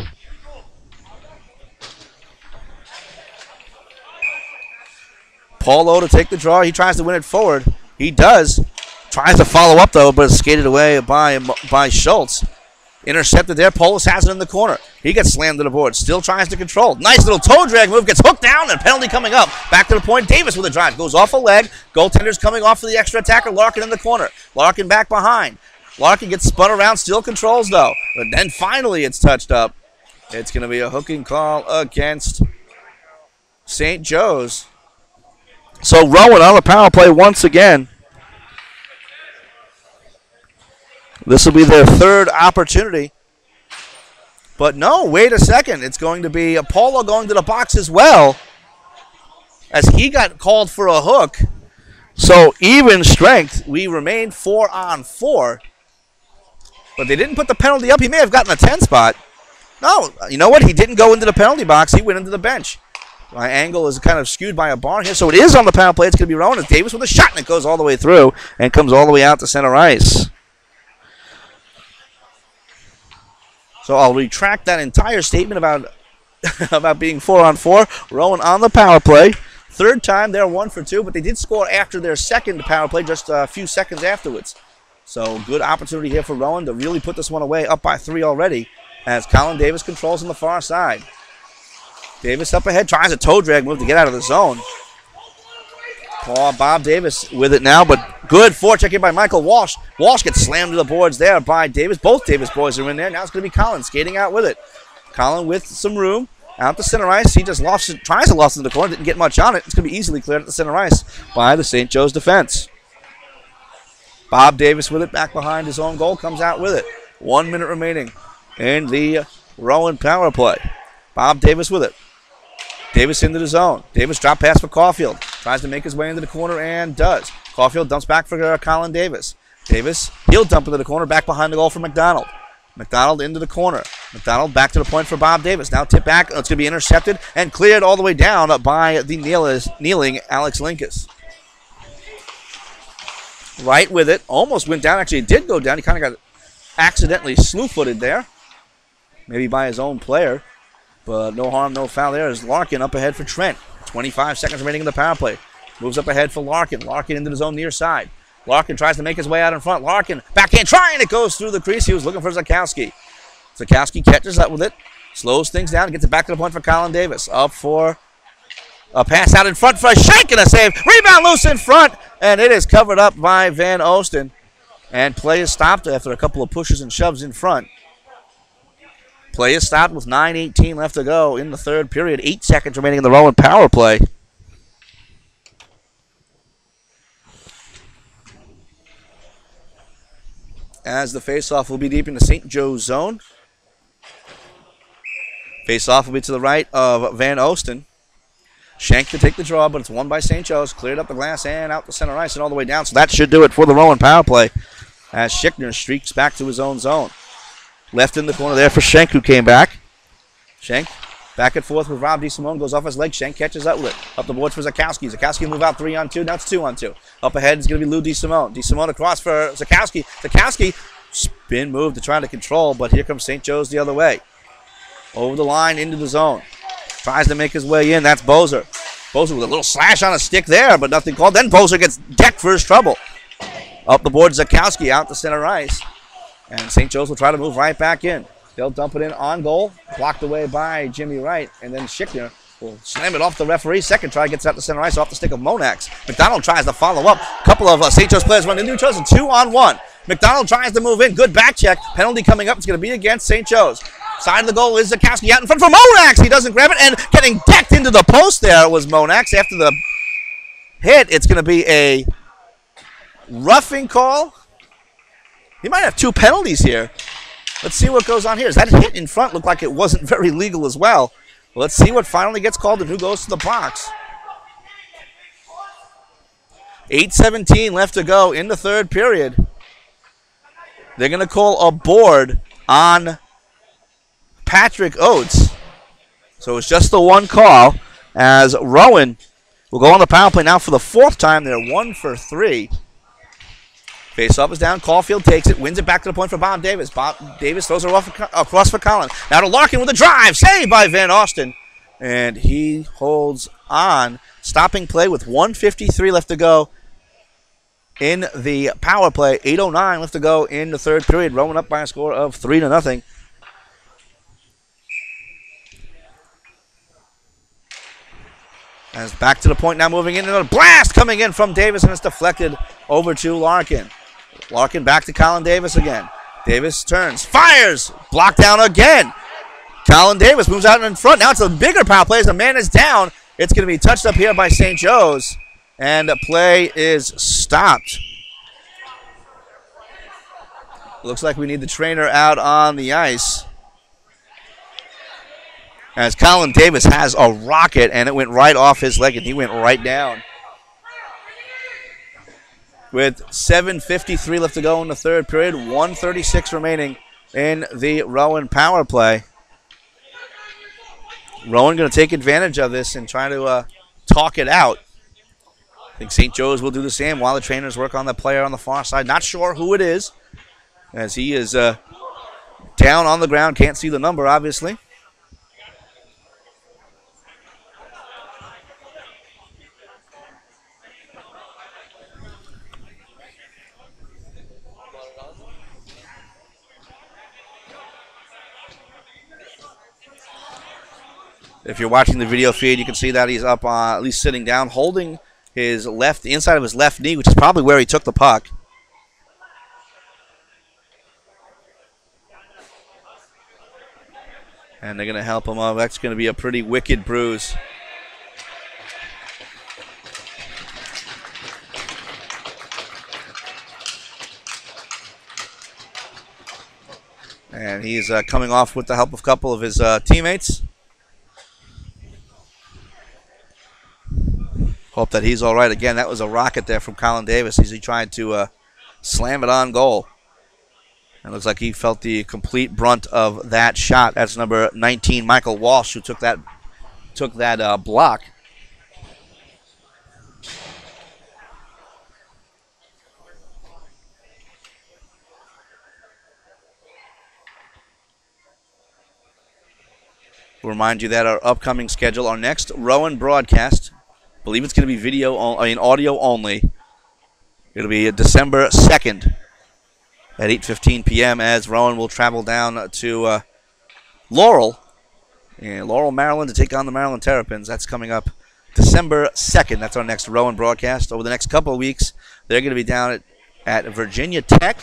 Paulo to take the draw. He tries to win it forward. He does. Tries to follow up, though, but is skated away by Schultz. Intercepted there. Polis has it in the corner. He gets slammed to the board. Still tries to control. Nice little toe drag move. Gets hooked down and penalty coming up. Back to the point. Davis with a drive. Goes off a leg. Goaltender's coming off for the extra attacker. Larkin in the corner. Larkin back behind. Larkin gets spun around. Still controls, though. But then finally it's touched up. It's going to be a hooking call against St. Joe's. So Rowan on the power play once again. This will be their third opportunity. But no, wait a second. It's going to be Apollo going to the box as well, as he got called for a hook. So even strength. We remain 4-on-4. But they didn't put the penalty up. He may have gotten a 10 spot. No, you know what? He didn't go into the penalty box. He went into the bench. My angle is kind of skewed by a bar here. So it is on the power play. It's going to be Rowan. It's Davis with a shot, and it goes all the way through and comes all the way out to center ice. So I'll retract that entire statement about being 4-on-4. Rowan on the power play. Third time, they're 1 for 2, but they did score after their second power play just a few seconds afterwards. So good opportunity here for Rowan to really put this one away, up by 3 already, as Colin Davis controls on the far side. Davis up ahead, tries a toe drag move to get out of the zone. Bob Davis with it now, but good forecheck here by Michael Walsh. Walsh gets slammed to the boards there by Davis. Both Davis boys are in there. Now it's going to be Colin skating out with it. Colin with some room out to center ice. He just tries to lost it in the corner. Didn't get much on it. It's going to be easily cleared at the center ice by the St. Joe's defense. Bob Davis with it back behind his own goal. Comes out with it. 1 minute remaining in the Rowan power play. Bob Davis with it. Davis into the zone. Davis drop pass for Caulfield. Tries to make his way into the corner and does. Caulfield dumps back for Colin Davis. Davis, he'll dump into the corner, back behind the goal for McDonald. McDonald into the corner. McDonald back to the point for Bob Davis. Now tip back. It's going to be intercepted and cleared all the way down by the kneeling Alex Linkus. Right with it. Almost went down. Actually, it did go down. He kind of got accidentally slew-footed there. Maybe by his own player. But no harm, no foul there. Is Larkin up ahead for Trent. 25 seconds remaining in the power play. Moves up ahead for Larkin. Larkin into the zone near side. Larkin tries to make his way out in front. Larkin backhand trying. It goes through the crease. He was looking for Zakowski. Zakowski catches up with it. Slows things down. Gets it back to the point for Colin Davis. Up for a pass out in front for a Schenk and a save. Rebound loose in front. And it is covered up by Van Osten. And play is stopped after a couple of pushes and shoves in front. Play is stopped with 9:18 left to go in the third period. 8 seconds remaining in the Rowan power play. As the faceoff will be deep in the St. Joe's zone. Faceoff will be to the right of Van Osten. Schenk to take the draw, but it's won by St. Joe's. Cleared up the glass and out the center ice and all the way down. So that should do it for the Rowan power play as Schickner streaks back to his own zone. Left in the corner there for Schenk, who came back. Schenk back and forth with Rob DeSimone. Goes off his leg. Schenk catches up with it. Up the boards for Zakowski. Zakowski move out 3-on-2. Now it's 2-on-2. Up ahead is going to be Lou DeSimone. DeSimone across for Zakowski. Zakowski spin move to try to control, but here comes St. Joe's the other way. Over the line into the zone. Tries to make his way in. That's Bozer. Bozer with a little slash on a stick there, but nothing called. Then Bozer gets decked for his trouble. Up the board, Zakowski out to center ice. And St. Joe's will try to move right back in. They'll dump it in on goal. Blocked away by Jimmy Wright. And then Schickner will slam it off the referee. Second try gets out to center ice off the stick of Monax. McDonald tries to follow up. A couple of St. Joe's players run into each other. 2-on-1. McDonald tries to move in. Good back check. Penalty coming up. It's going to be against St. Joe's. Side of the goal is Zakowski out in front for Monax. He doesn't grab it. And getting decked into the post there was Monax. After the hit, it's going to be a roughing call. He might have 2 penalties here. Let's see what goes on here. That hit in front looked like it wasn't very legal as well. Let's see what finally gets called and who goes to the box. 8:17 left to go in the third period. They're going to call a board on Patrick Oates. So it's just the one call as Rowan will go on the power play now for the 4th time. They're 1 for 3. Faceoff is down. Caulfield takes it, wins it back to the point for Bob Davis. Bob Davis throws it across for Collins. Now to Larkin with a drive. Saved by Van Osten. And he holds on. Stopping play with 1:53 left to go in the power play. 8:09 left to go in the third period. Rowan up by a score of 3-0. As back to the point now, moving in. Another blast coming in from Davis, and it's deflected over to Larkin. Larkin back to Colin Davis again. Davis turns, fires, blocked down again. Colin Davis moves out in front. Now it's a bigger power play as the man is down. It's going to be touched up here by St. Joe's, and the play is stopped. Looks like we need the trainer out on the ice. As Colin Davis has a rocket, and it went right off his leg, and he went right down. With 7:53 left to go in the third period, 1:36 remaining in the Rowan power play. Rowan going to take advantage of this and try to talk it out. I think St. Joe's will do the same while the trainers work on the player on the far side. Not sure who it is, as he is down on the ground. Can't see the number, obviously. If you're watching the video feed, you can see that he's up, at least sitting down, holding his the inside of his left knee, which is probably where he took the puck. And they're going to help him up. That's going to be a pretty wicked bruise. And he's coming off with the help of a couple of his teammates. Hope that he's all right. Again, that was a rocket there from Colin Davis as he tried to slam it on goal. It looks like he felt the complete brunt of that shot. That's number 19, Michael Walsh, who took that block. We'll remind you that our upcoming schedule, our next Rowan broadcast, I believe it's going to be audio only. It'll be December 2nd at 8:15 p.m. as Rowan will travel down to Laurel, Maryland, to take on the Maryland Terrapins. That's coming up December 2nd. That's our next Rowan broadcast. Over the next couple of weeks, they're going to be down at at Virginia Tech.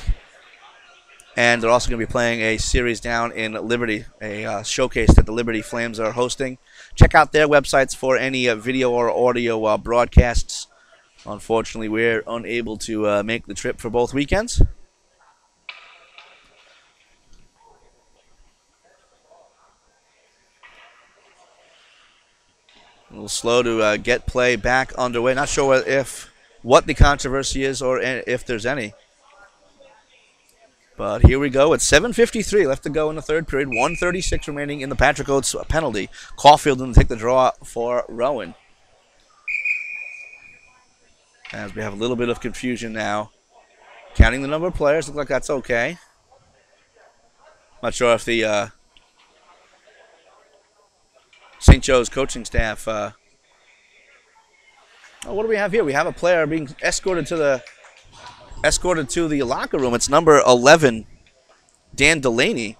And they're also going to be playing a series down in Liberty, a showcase that the Liberty Flames are hosting. Check out their websites for any video or audio broadcasts. Unfortunately, we're unable to make the trip for both weekends. A little slow to get play back underway. Not sure what the controversy is or if there's any. But here we go. It's 7:53 left to go in the third period. 1:36 remaining in the Patrick Oates penalty. Caulfield going to take the draw for Rowan. As we have a little bit of confusion now. Counting the number of players. Looks like that's okay. Not sure if the St. Joe's coaching staff... what do we have here? We have a player being escorted to the locker room. It's number 11, Dan Delaney.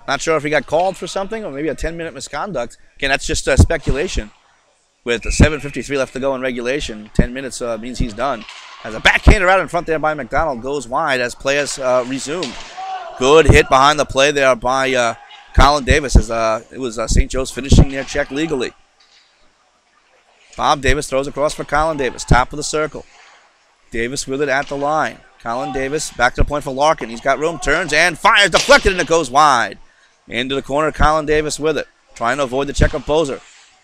Not sure if he got called for something or maybe a 10-minute misconduct. Again, that's just speculation. With 7:53 left to go in regulation, 10 minutes means he's done. As a backhander out in front there by McDonald goes wide as players resume. Good hit behind the play there by Colin Davis as it was St. Joe's finishing their check legally. Bob Davis throws across for Colin Davis, top of the circle. Davis with it at the line. Colin Davis back to the point for Larkin. He's got room, turns and fires, deflected, and it goes wide. Into the corner, Colin Davis with it. Trying to avoid the check of Bozer.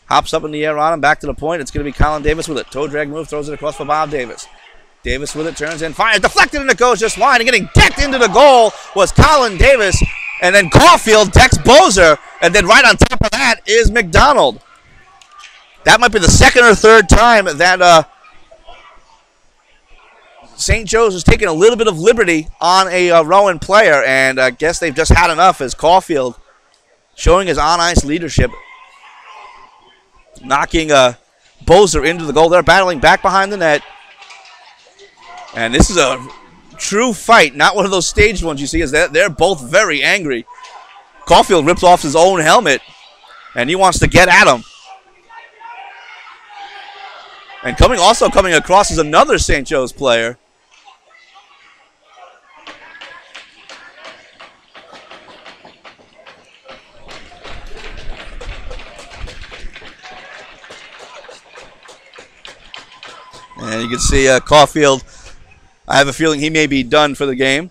Hops up in the air on him, back to the point. It's going to be Colin Davis with it. Toe drag move, throws it across for Bob Davis. Davis with it, turns and fires, deflected, and it goes just wide. And getting decked into the goal was Colin Davis. And then Caulfield decks Bozer. And then right on top of that is McDonald. That might be the second or third time that... St. Joe's is taking a little bit of liberty on a Rowan player, and I guess they've just had enough as Caulfield showing his on-ice leadership, knocking Bozer into the goal. They're battling back behind the net, and this is a true fight, not one of those staged ones you see, as they're both very angry. Caulfield rips off his own helmet, and he wants to get at him. And also coming across is another St. Joe's player. And you can see Caulfield, I have a feeling he may be done for the game.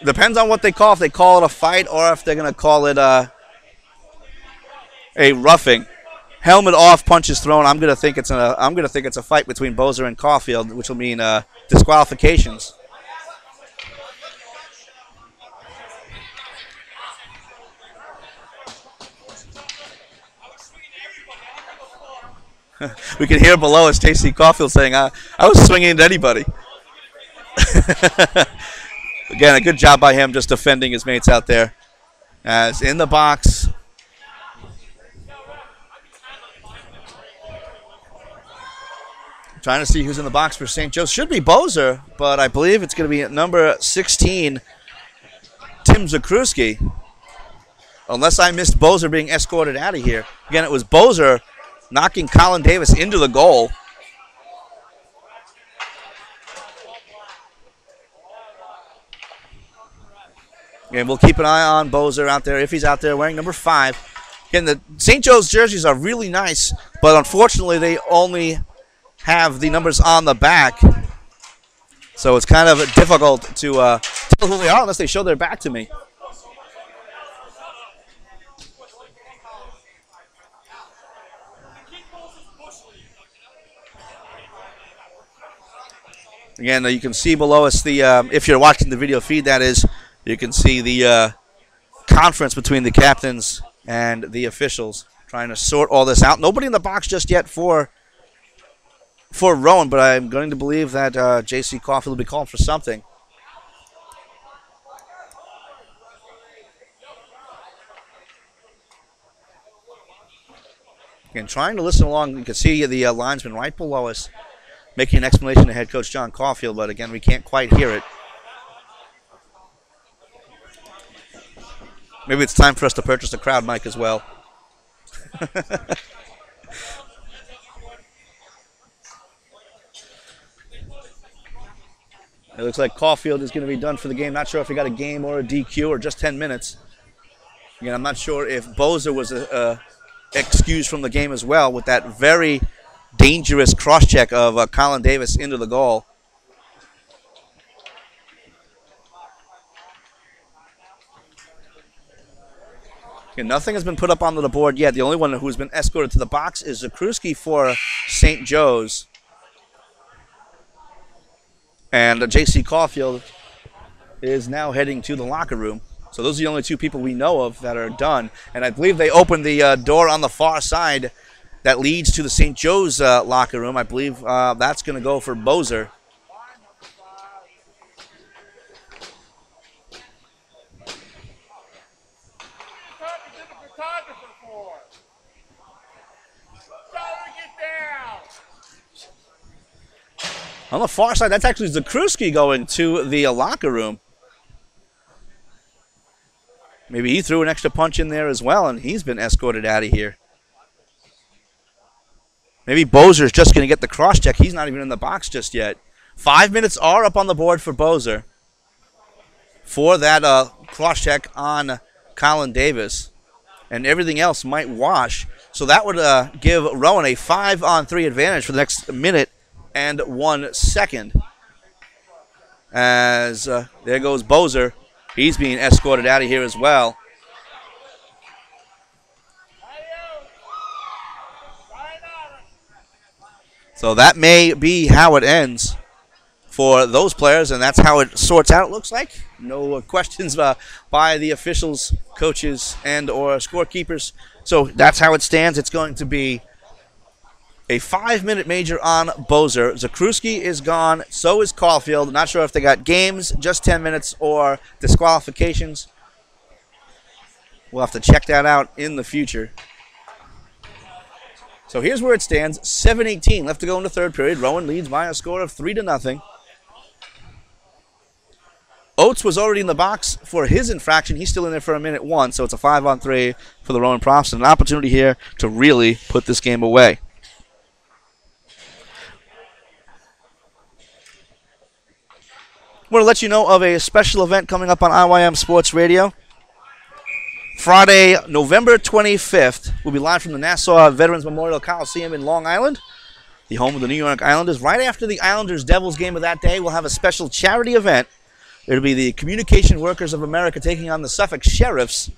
Depends on what they call, if they call it a fight or if they're going to call it a roughing. Helmet off, punches thrown. I'm going to think it's a fight between Bozer and Caulfield, which will mean disqualifications. We can hear below us Stacey Caulfield saying, I was swinging into anybody. Again, a good job by him just defending his mates out there. As in the box. Trying to see who's in the box for St. Joe's. Should be Bozer, but I believe it's going to be at number 16, Tim Zakruski. Unless I missed Bozer being escorted out of here. Again, it was Bozer knocking Colin Davis into the goal. And we'll keep an eye on Bozer out there if he's out there wearing number 5. Again, the St. Joe's jerseys are really nice, but unfortunately they only have the numbers on the back. So it's kind of difficult to tell who they are unless they show their back to me. Again, you can see below us the, if you're watching the video feed, that is, you can see the conference between the captains and the officials trying to sort all this out. Nobody in the box just yet for Rowan, but I'm going to believe that J.C. Caulfield will be called for something. Again, trying to listen along, you can see the linesman right below us making an explanation to head coach John Caulfield, but again, we can't quite hear it. Maybe it's time for us to purchase a crowd mic as well. It looks like Caulfield is going to be done for the game. Not sure if he got a game or a DQ or just 10 minutes. Again, I'm not sure if Bozer was excused from the game as well with that very dangerous cross-check of Colin Davis into the goal. Okay, nothing has been put up onto the board yet. The only one who's been escorted to the box is Zakruski for St. Joe's. And J.C. Caulfield is now heading to the locker room. So those are the only two people we know of that are done. And I believe they opened the door on the far side that leads to the St. Joe's locker room. I believe that's going to go for Bozer. On the far side, that's actually Zakruski going to the locker room. Maybe he threw an extra punch in there as well, and he's been escorted out of here. Maybe Bozer's just going to get the cross-check. He's not even in the box just yet. 5 minutes are up on the board for Bozer for that cross-check on Colin Davis. And everything else might wash. So that would give Rowan a 5-on-3 advantage for the next minute and 1 second. As there goes Bozer. He's being escorted out of here as well. So that may be how it ends for those players, and that's how it sorts out, it looks like. No questions by the officials, coaches, and or scorekeepers. So that's how it stands. It's going to be a 5-minute major on Bozer. Zakruski is gone. So is Caulfield. Not sure if they got games, just 10 minutes, or disqualifications. We'll have to check that out in the future. So here's where it stands. 7:18 left to go in the third period. Rowan leads by a score of 3-0. Oates was already in the box for his infraction. He's still in there for a minute 1, so it's a 5-on-3 for the Rowan Profs. And an opportunity here to really put this game away. I want to let you know of a special event coming up on IYM Sports Radio. Friday, November 25th, we'll be live from the Nassau Veterans Memorial Coliseum in Long Island, the home of the New York Islanders. Right after the Islanders-Devils game of that day, we'll have a special charity event. It'll be the Communication Workers of America taking on the Suffolk Sheriffs.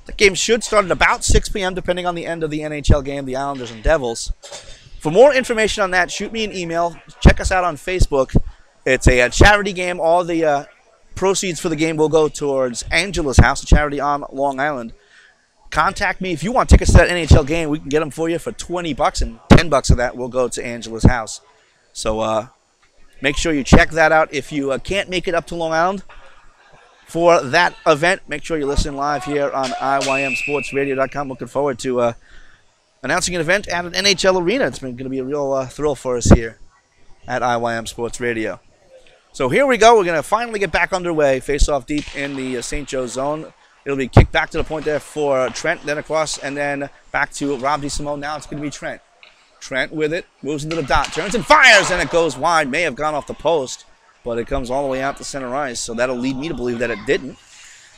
The game should start at about 6 p.m., depending on the end of the NHL game, the Islanders and Devils. For more information on that, shoot me an email. Check us out on Facebook. It's a charity game. All the proceeds for the game will go towards Angela's House, a charity on Long Island. Contact me if you want tickets to that NHL game. We can get them for you for $20, and $10 of that will go to Angela's House. So make sure you check that out. If you can't make it up to Long Island for that event, make sure you listen live here on IYMSportsRadio.com. Looking forward to announcing an event at an NHL arena. It's going to be a real thrill for us here at IYM Sports Radio. So here we go. We're going to finally get back underway. Face off deep in the St. Joe zone. It'll be kicked back to the point there for Trent, then across, and then back to Rob DeSimone. Now it's going to be Trent. Trent with it, moves into the dot, turns and fires, and it goes wide. May have gone off the post, but it comes all the way out to center ice, so that'll lead me to believe that it didn't.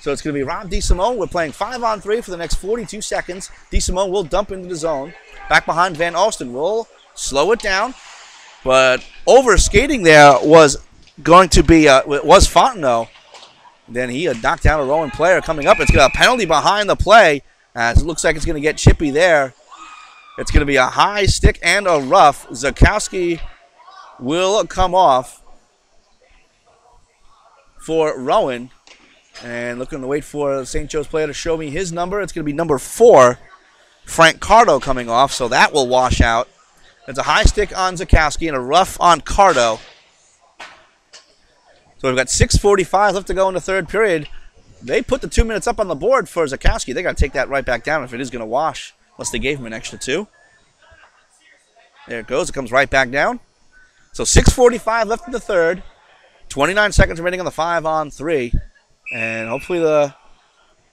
So it's going to be Rob DeSimone. We're playing 5-on-3 for the next 42 seconds. DeSimone will dump into the zone. Back behind Van Alsten. We'll slow it down, but over skating there was going to be, was Fontenot. Then he knocked down a Rowan player coming up. It's got a penalty behind the play, as it looks like it's going to get chippy there. It's going to be a high stick and a rough. Zakowski will come off for Rowan. And looking to wait for the St. Joe's player to show me his number. It's going to be number 4, Frank Cardo, coming off, so that will wash out. It's a high stick on Zakowski and a rough on Cardo. So we've got 6:45 left to go in the third period. They put the 2 minutes up on the board for Zakowski. They got to take that right back down if it is going to wash, unless they gave him an extra 2. There it goes. It comes right back down. So 6:45 left in the third. 29 seconds remaining on the 5-on-3. And hopefully the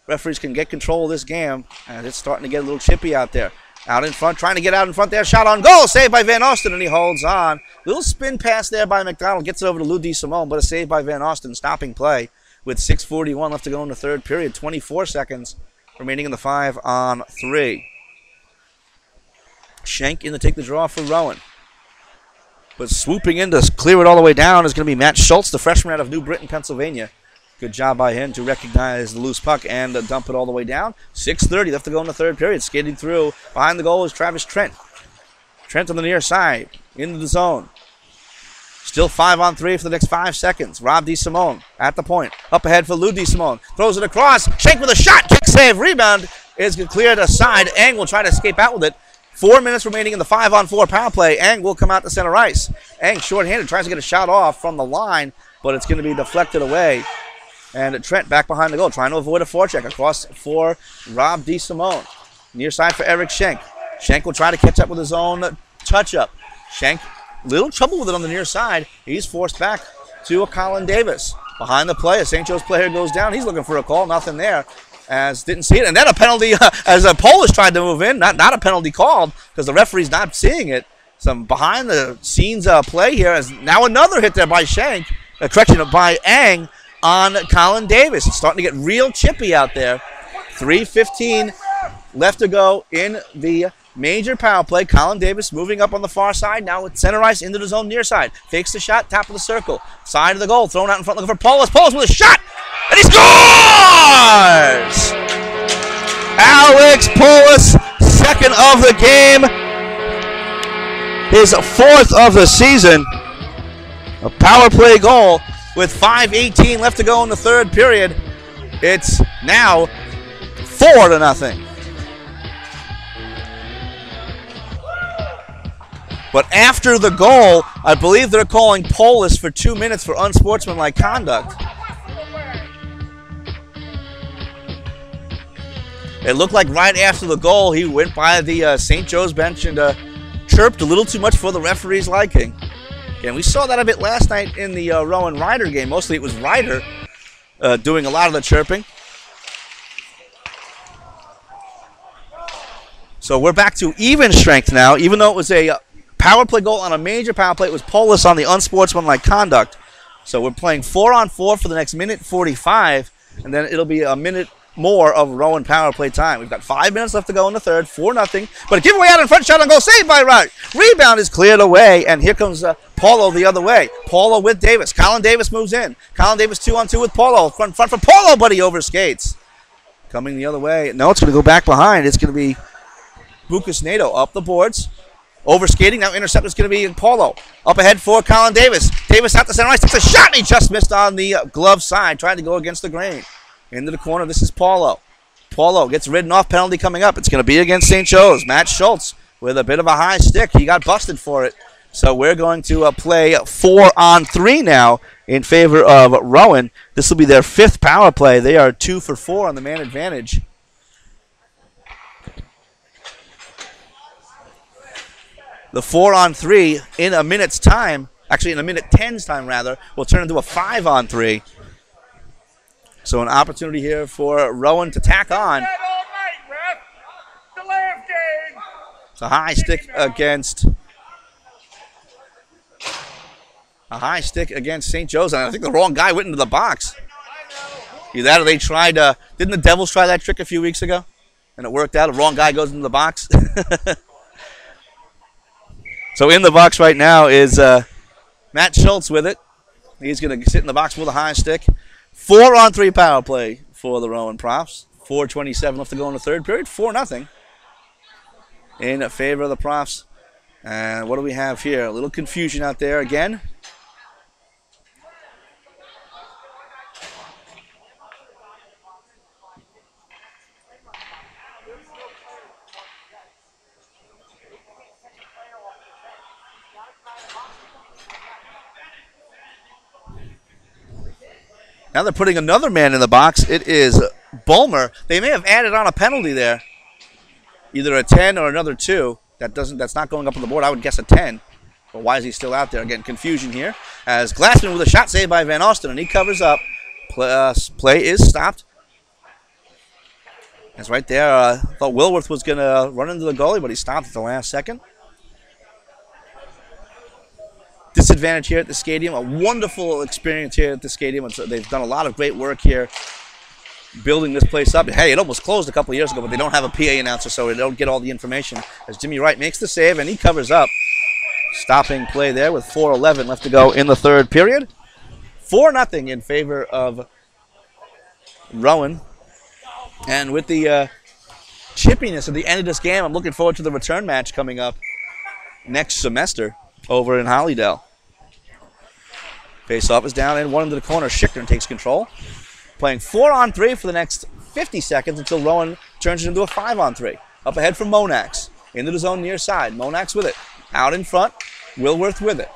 referees can get control of this game, as it's starting to get a little chippy out there. Out in front, trying to get out in front there. Shot on goal. Saved by Van Austin, and he holds on. Little spin pass there by McDonald. Gets it over to Lou DeSimone, but a save by Van Austin. Stopping play with 6:41 left to go in the third period. 24 seconds remaining in the 5-on-3. Schenk in to take the draw for Rowan. But swooping in to clear it all the way down is going to be Matt Schultz, the freshman out of New Britain, Pennsylvania. Good job by him to recognize the loose puck and dump it all the way down. 6:30 left to go in the third period. Skating through. Behind the goal is Travis Trent. Trent on the near side. Into the zone. Still 5-on-3 for the next 5 seconds. Rob DeSimone at the point. Up ahead for Lou DeSimone. Throws it across. Schenk with a shot. Kick save. Rebound is cleared aside. Eng will try to escape out with it. 4 minutes remaining in the 5-on-4 power play. Eng will come out to center ice. Eng shorthanded. Tries to get a shot off from the line, but it's going to be deflected away. And Trent back behind the goal, trying to avoid a forecheck across for Rob DeSimone. Near side for Eric Schenk. Schenk will try to catch up with his own touch-up. Schenk, little trouble with it on the near side. He's forced back to a Colin Davis. Behind the play, a St. Joe's player goes down. He's looking for a call. Nothing there, as didn't see it. And then a penalty as a Polish tried to move in. Not a penalty called because the referee's not seeing it. Some behind-the-scenes play here. As now another hit there by Schenk. Correction, by Eng on Colin Davis. It's starting to get real chippy out there. 3:15 left to go in the major power play. Colin Davis moving up on the far side. Now with center ice into the zone near side. Fakes the shot, top of the circle. Side of the goal, thrown out in front looking for Paulus. Paulus with a shot, and he scores! Alex Paulus, second of the game. His fourth of the season. A power play goal. With 5:18 left to go in the third period, it's now 4-0. But after the goal, I believe they're calling Polis for 2 minutes for unsportsmanlike conduct. It looked like right after the goal, he went by the St. Joe's bench and chirped a little too much for the referee's liking. And we saw that a bit last night in the Rowan Ryder game. Mostly it was Ryder doing a lot of the chirping. So we're back to even strength now. Even though it was a power play goal on a major power play, it was Polis on the unsportsmanlike conduct. So we're playing 4-on-4 for the next minute 45, and then it'll be a minute more of Rowan power play time. We've got 5 minutes left to go in the third, 4-0. But a giveaway out in front, shot on goal, saved by Wright. Rebound is cleared away, and here comes Paulo the other way. Paulo with Davis. Colin Davis moves in. Colin Davis 2-on-2 with Paulo. Front for Paulo, but he overskates. Coming the other way. No, it's going to go back behind. It's going to be Bucas Nato up the boards. Overskating. Now intercept is going to be Paulo. Up ahead for Colin Davis. Davis out the center ice. Takes a shot, and he just missed on the glove side. Trying to go against the grain. Into the corner, this is Paulo. Paulo gets ridden off, penalty coming up. It's going to be against St. Joe's. Matt Schultz with a bit of a high stick. He got busted for it. So we're going to play 4-on-3 now in favor of Rowan. This will be their fifth power play. They are 2 for 4 on the man advantage. The 4-on-3 in a minute's time, actually in a minute 10's time rather, will turn into a 5-on-3. So an opportunity here for Rowan to tack on. It's a high stick against St. Joe's. And I think the wrong guy went into the box. Either that or they tried, didn't the Devils try that trick a few weeks ago? And it worked out. The wrong guy goes into the box. So in the box right now is Matt Schultz with it. He's going to sit in the box with a high stick. 4-on-3 power play for the Rowan Profs. 4:27 left to go in the third period. 4-0 in favor of the Profs. And what do we have here? A little confusion out there again. Now they're putting another man in the box. It is Bulmer. They may have added on a penalty there. Either a 10 or another 2. That's not going up on the board. I would guess a 10. But why is he still out there? Again, confusion here. As Glassman with a shot saved by Van Austin, and he covers up. Play is stopped. It's right there. I thought Wilworth was going to run into the goalie, but he stopped at the last second. Disadvantage here at the stadium. A wonderful experience here at the stadium. They've done a lot of great work here building this place up. Hey, it almost closed a couple of years ago, but they don't have a PA announcer, so they don't get all the information. As Jimmy Wright makes the save, and he covers up. Stopping play there with 4:11 left to go in the third period. 4-0 in favor of Rowan. And with the chippiness at the end of this game, I'm looking forward to the return match coming up next semester over in Hollydale. Face-off is down and one into the corner. Schickner takes control. Playing 4-on-3 for the next 50 seconds until Rowan turns it into a 5-on-3. Up ahead from Monax. Into the zone near side. Monax with it. Out in front. Wilworth with it.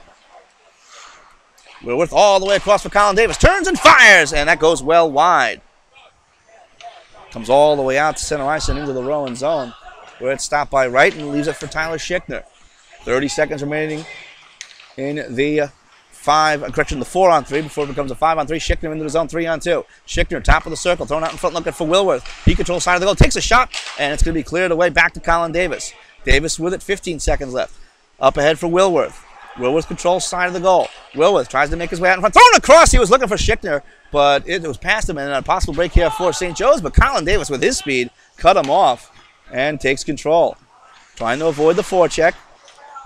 Wilworth all the way across for Colin Davis. Turns and fires, and that goes well wide. Comes all the way out to center ice and into the Rowan zone, where it's stopped by Wright and leaves it for Tyler Schickner. 30 seconds remaining in the 4-on-3 before it becomes a 5-on-3. Schickner into the zone, 3-on-2. Schickner, top of the circle, thrown out in front, looking for Wilworth. He controls side of the goal, takes a shot, and it's going to be cleared away back to Colin Davis. Davis with it, 15 seconds left. Up ahead for Wilworth. Wilworth controls side of the goal. Wilworth tries to make his way out in front. Thrown across. He was looking for Schickner, but it was past him, and a possible break here for St. Joe's. But Colin Davis, with his speed, cut him off and takes control. Trying to avoid the forecheck.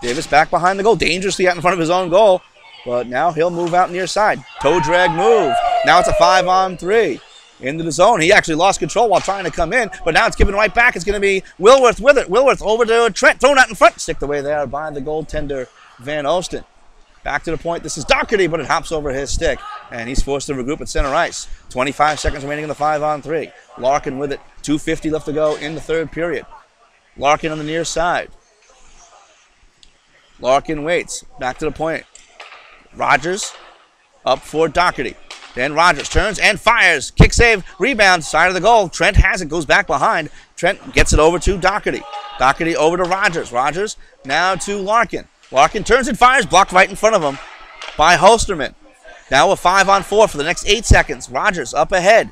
Davis back behind the goal, dangerously out in front of his own goal. But now he'll move out near side. Toe drag move. Now it's a 5-on-3. Into the zone. He actually lost control while trying to come in, but now it's given right back. It's going to be Wilworth with it. Wilworth over to Trent. Thrown out in front. Sticked away there by the goaltender, Van Osten. Back to the point. This is Doherty, but it hops over his stick, and he's forced to regroup at center ice. 25 seconds remaining in the 5-on-3. Larkin with it. 2:50 left to go in the third period. Larkin on the near side. Larkin waits. Back to the point. Rogers up for Doherty. Then Rogers turns and fires. Kick save, rebound, side of the goal. Trent has it, goes back behind. Trent gets it over to Doherty. Doherty over to Rogers. Rogers now to Larkin. Larkin turns and fires, blocked right in front of him by Holsterman. Now a 5-on-4 for the next 8 seconds. Rogers up ahead.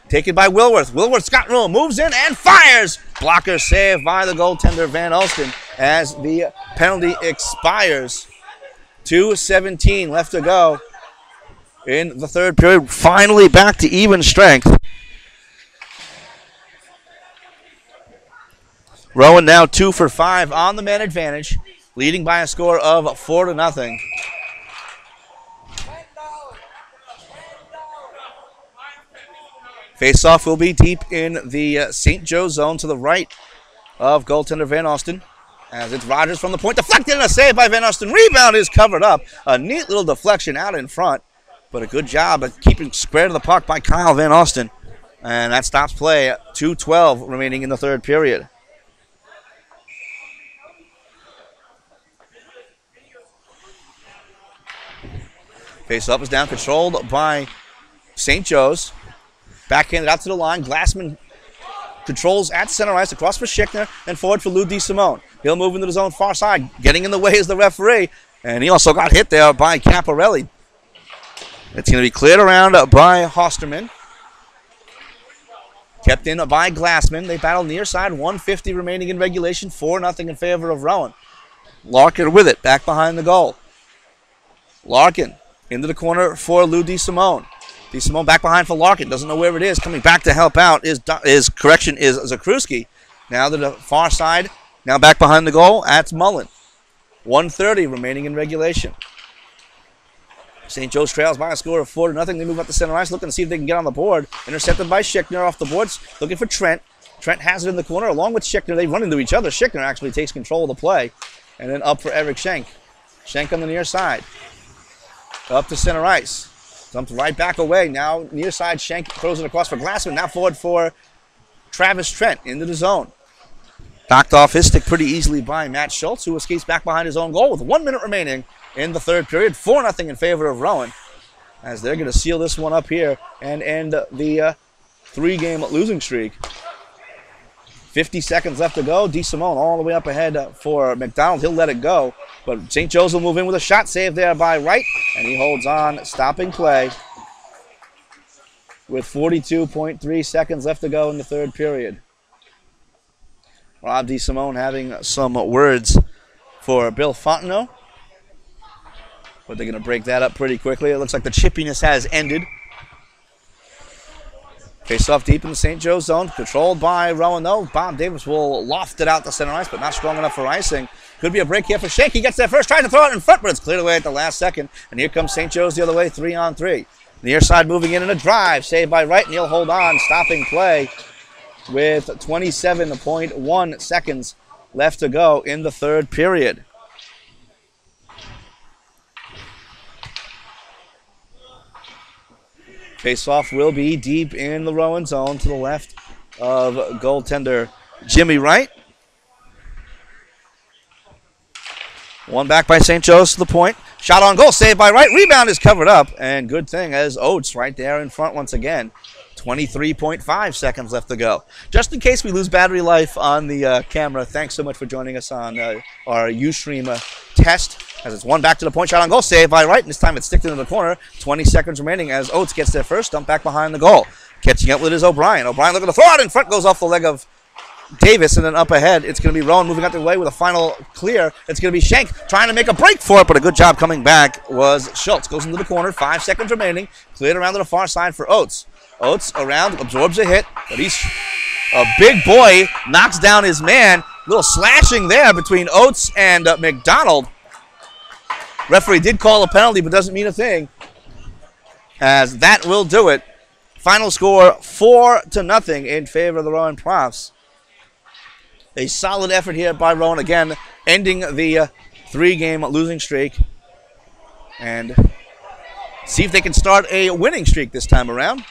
Taken by Wilworth. Wilworth's got room, moves in and fires. Blocker save by the goaltender Van Olsten as the penalty expires. 2:17 left to go in the third period. Finally back to even strength. Rowan now 2 for 5 on the man advantage, leading by a score of 4-0. Face-off will be deep in the St. Joe zone to the right of goaltender Van Osten. As it's Rogers from the point, deflected and a save by Van Osten. Rebound is covered up. A neat little deflection out in front, but a good job of keeping square to the puck by Kyle Van Osten. And that stops play. 2:12 remaining in the third period. Face-up is down, controlled by St. Joe's. Backhanded out to the line. Glassman controls at center ice, across for Schickner, and forward for Lou DeSimone. He'll move into his own far side. Getting in the way is the referee, and he also got hit there by Caparelli. It's going to be cleared around by Hosterman. Kept in by Glassman. They battle near side. 1:50 remaining in regulation. 4-0 in favor of Rowan. Larkin with it, back behind the goal. Larkin into the corner for Lou DeSimone. DeSimone back behind for Larkin. Doesn't know where it is. Coming back to help out is Zakruski. Now to the far side. Now back behind the goal. That's Mullen. 1:30 remaining in regulation. St. Joe's trails by a score of 4-0. They move up the center ice, looking to see if they can get on the board. Intercepted by Schickner off the boards, looking for Trent. Trent has it in the corner along with Schickner. They run into each other. Schickner actually takes control of the play. And then up for Eric Schenk. Schenk on the near side. Up to center ice. Dumped right back away. Now near side, Schenk throws it across for Glassman. Now forward for Travis Trent into the zone. Knocked off his stick pretty easily by Matt Schultz, who escapes back behind his own goal with 1 minute remaining in the third period. 4-0 in favor of Rowan, as they're going to seal this one up here and end the 3-game losing streak. 50 seconds left to go. DeSimone all the way up ahead for McDonald. He'll let it go, but St. Joe's will move in with a shot save there by Wright, and he holds on, stopping play with 42.3 seconds left to go in the third period. Rob DeSimone having some words for Bill Fontenot. But they're going to break that up pretty quickly. It looks like the chippiness has ended. Face off deep in the St. Joe zone. Controlled by Rowan, though. Bob Davis will loft it out to center ice, but not strong enough for icing. Could be a break here for Shank. He gets there first, trying to throw it in front, but it's cleared away at the last second. And here comes St. Joe's the other way, 3-on-3. Near side moving in a drive. Saved by Wright, and he'll hold on. Stopping play with 27.1 seconds left to go in the third period. Face-off will be deep in the Rowan zone to the left of goaltender Jimmy Wright. One back by St. Joe's to the point. Shot on goal, saved by Wright. Rebound is covered up, and good thing as Oates right there in front once again. 23.5 seconds left to go. Just in case we lose battery life on the camera, thanks so much for joining us on our Ustream test. As it's one back to the point, shot on goal, saved by Wright, and this time it's sticked into the corner. 20 seconds remaining as Oates gets there first, dump back behind the goal. Catching up with is O'Brien. O'Brien looking to throw it in front, goes off the leg of Davis, and then up ahead, it's going to be Rowan moving out the way with a final clear. It's going to be Shank trying to make a break for it, but a good job coming back was Schultz. Goes into the corner, 5 seconds remaining. Cleared around to the far side for Oates. Oates around, absorbs a hit, but he's a big boy, knocks down his man. Little slashing there between Oates and McDonald. Referee did call a penalty, but doesn't mean a thing, as that will do it. Final score 4-0 in favor of the Rowan Profs. A solid effort here by Rowan, again, ending the 3-game losing streak. And see if they can start a winning streak this time around.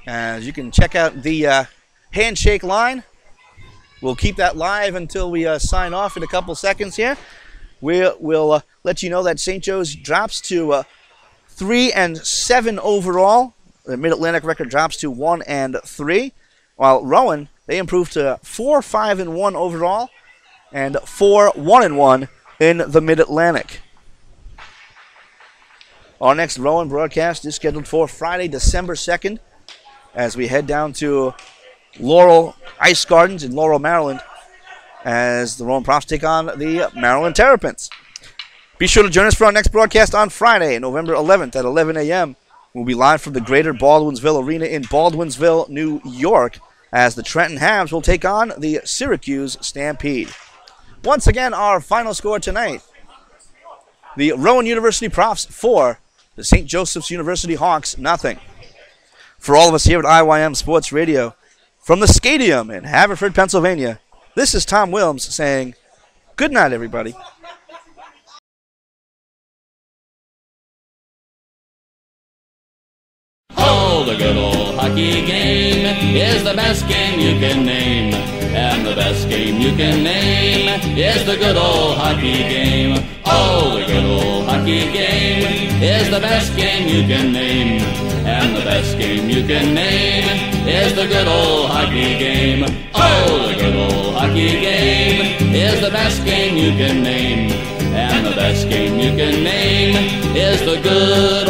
As you can check out the handshake line. We'll keep that live until we sign off in a couple seconds here. We'll let you know that St. Joe's drops to 3-7 overall. The Mid-Atlantic record drops to 1-3. While Rowan, they improved to 4-5-1 overall and 4-1-1 in the Mid-Atlantic. Our next Rowan broadcast is scheduled for Friday, December 2nd, as we head down to Laurel Ice Gardens in Laurel, Maryland, as the Rowan Profs take on the Maryland Terrapins. Be sure to join us for our next broadcast on Friday, November 11th at 11 a.m. We'll be live from the Greater Baldwinsville Arena in Baldwinsville, New York, as the Trenton Habs will take on the Syracuse Stampede. Once again, our final score tonight: the Rowan University Profs 4, the St. Joseph's University Hawks 0. For all of us here at IYM Sports Radio, from the Stadium in Haverford, Pennsylvania, this is Tom Willms saying good night, everybody. Oh, the good old hockey game is the best game you can name. And the best game you can name is the good old hockey game. Oh, the good old hockey game is the best game you can name. And the best game you can name is the good old hockey game. Oh, the good old hockey game is the best game you can name. And the best game you can name is the good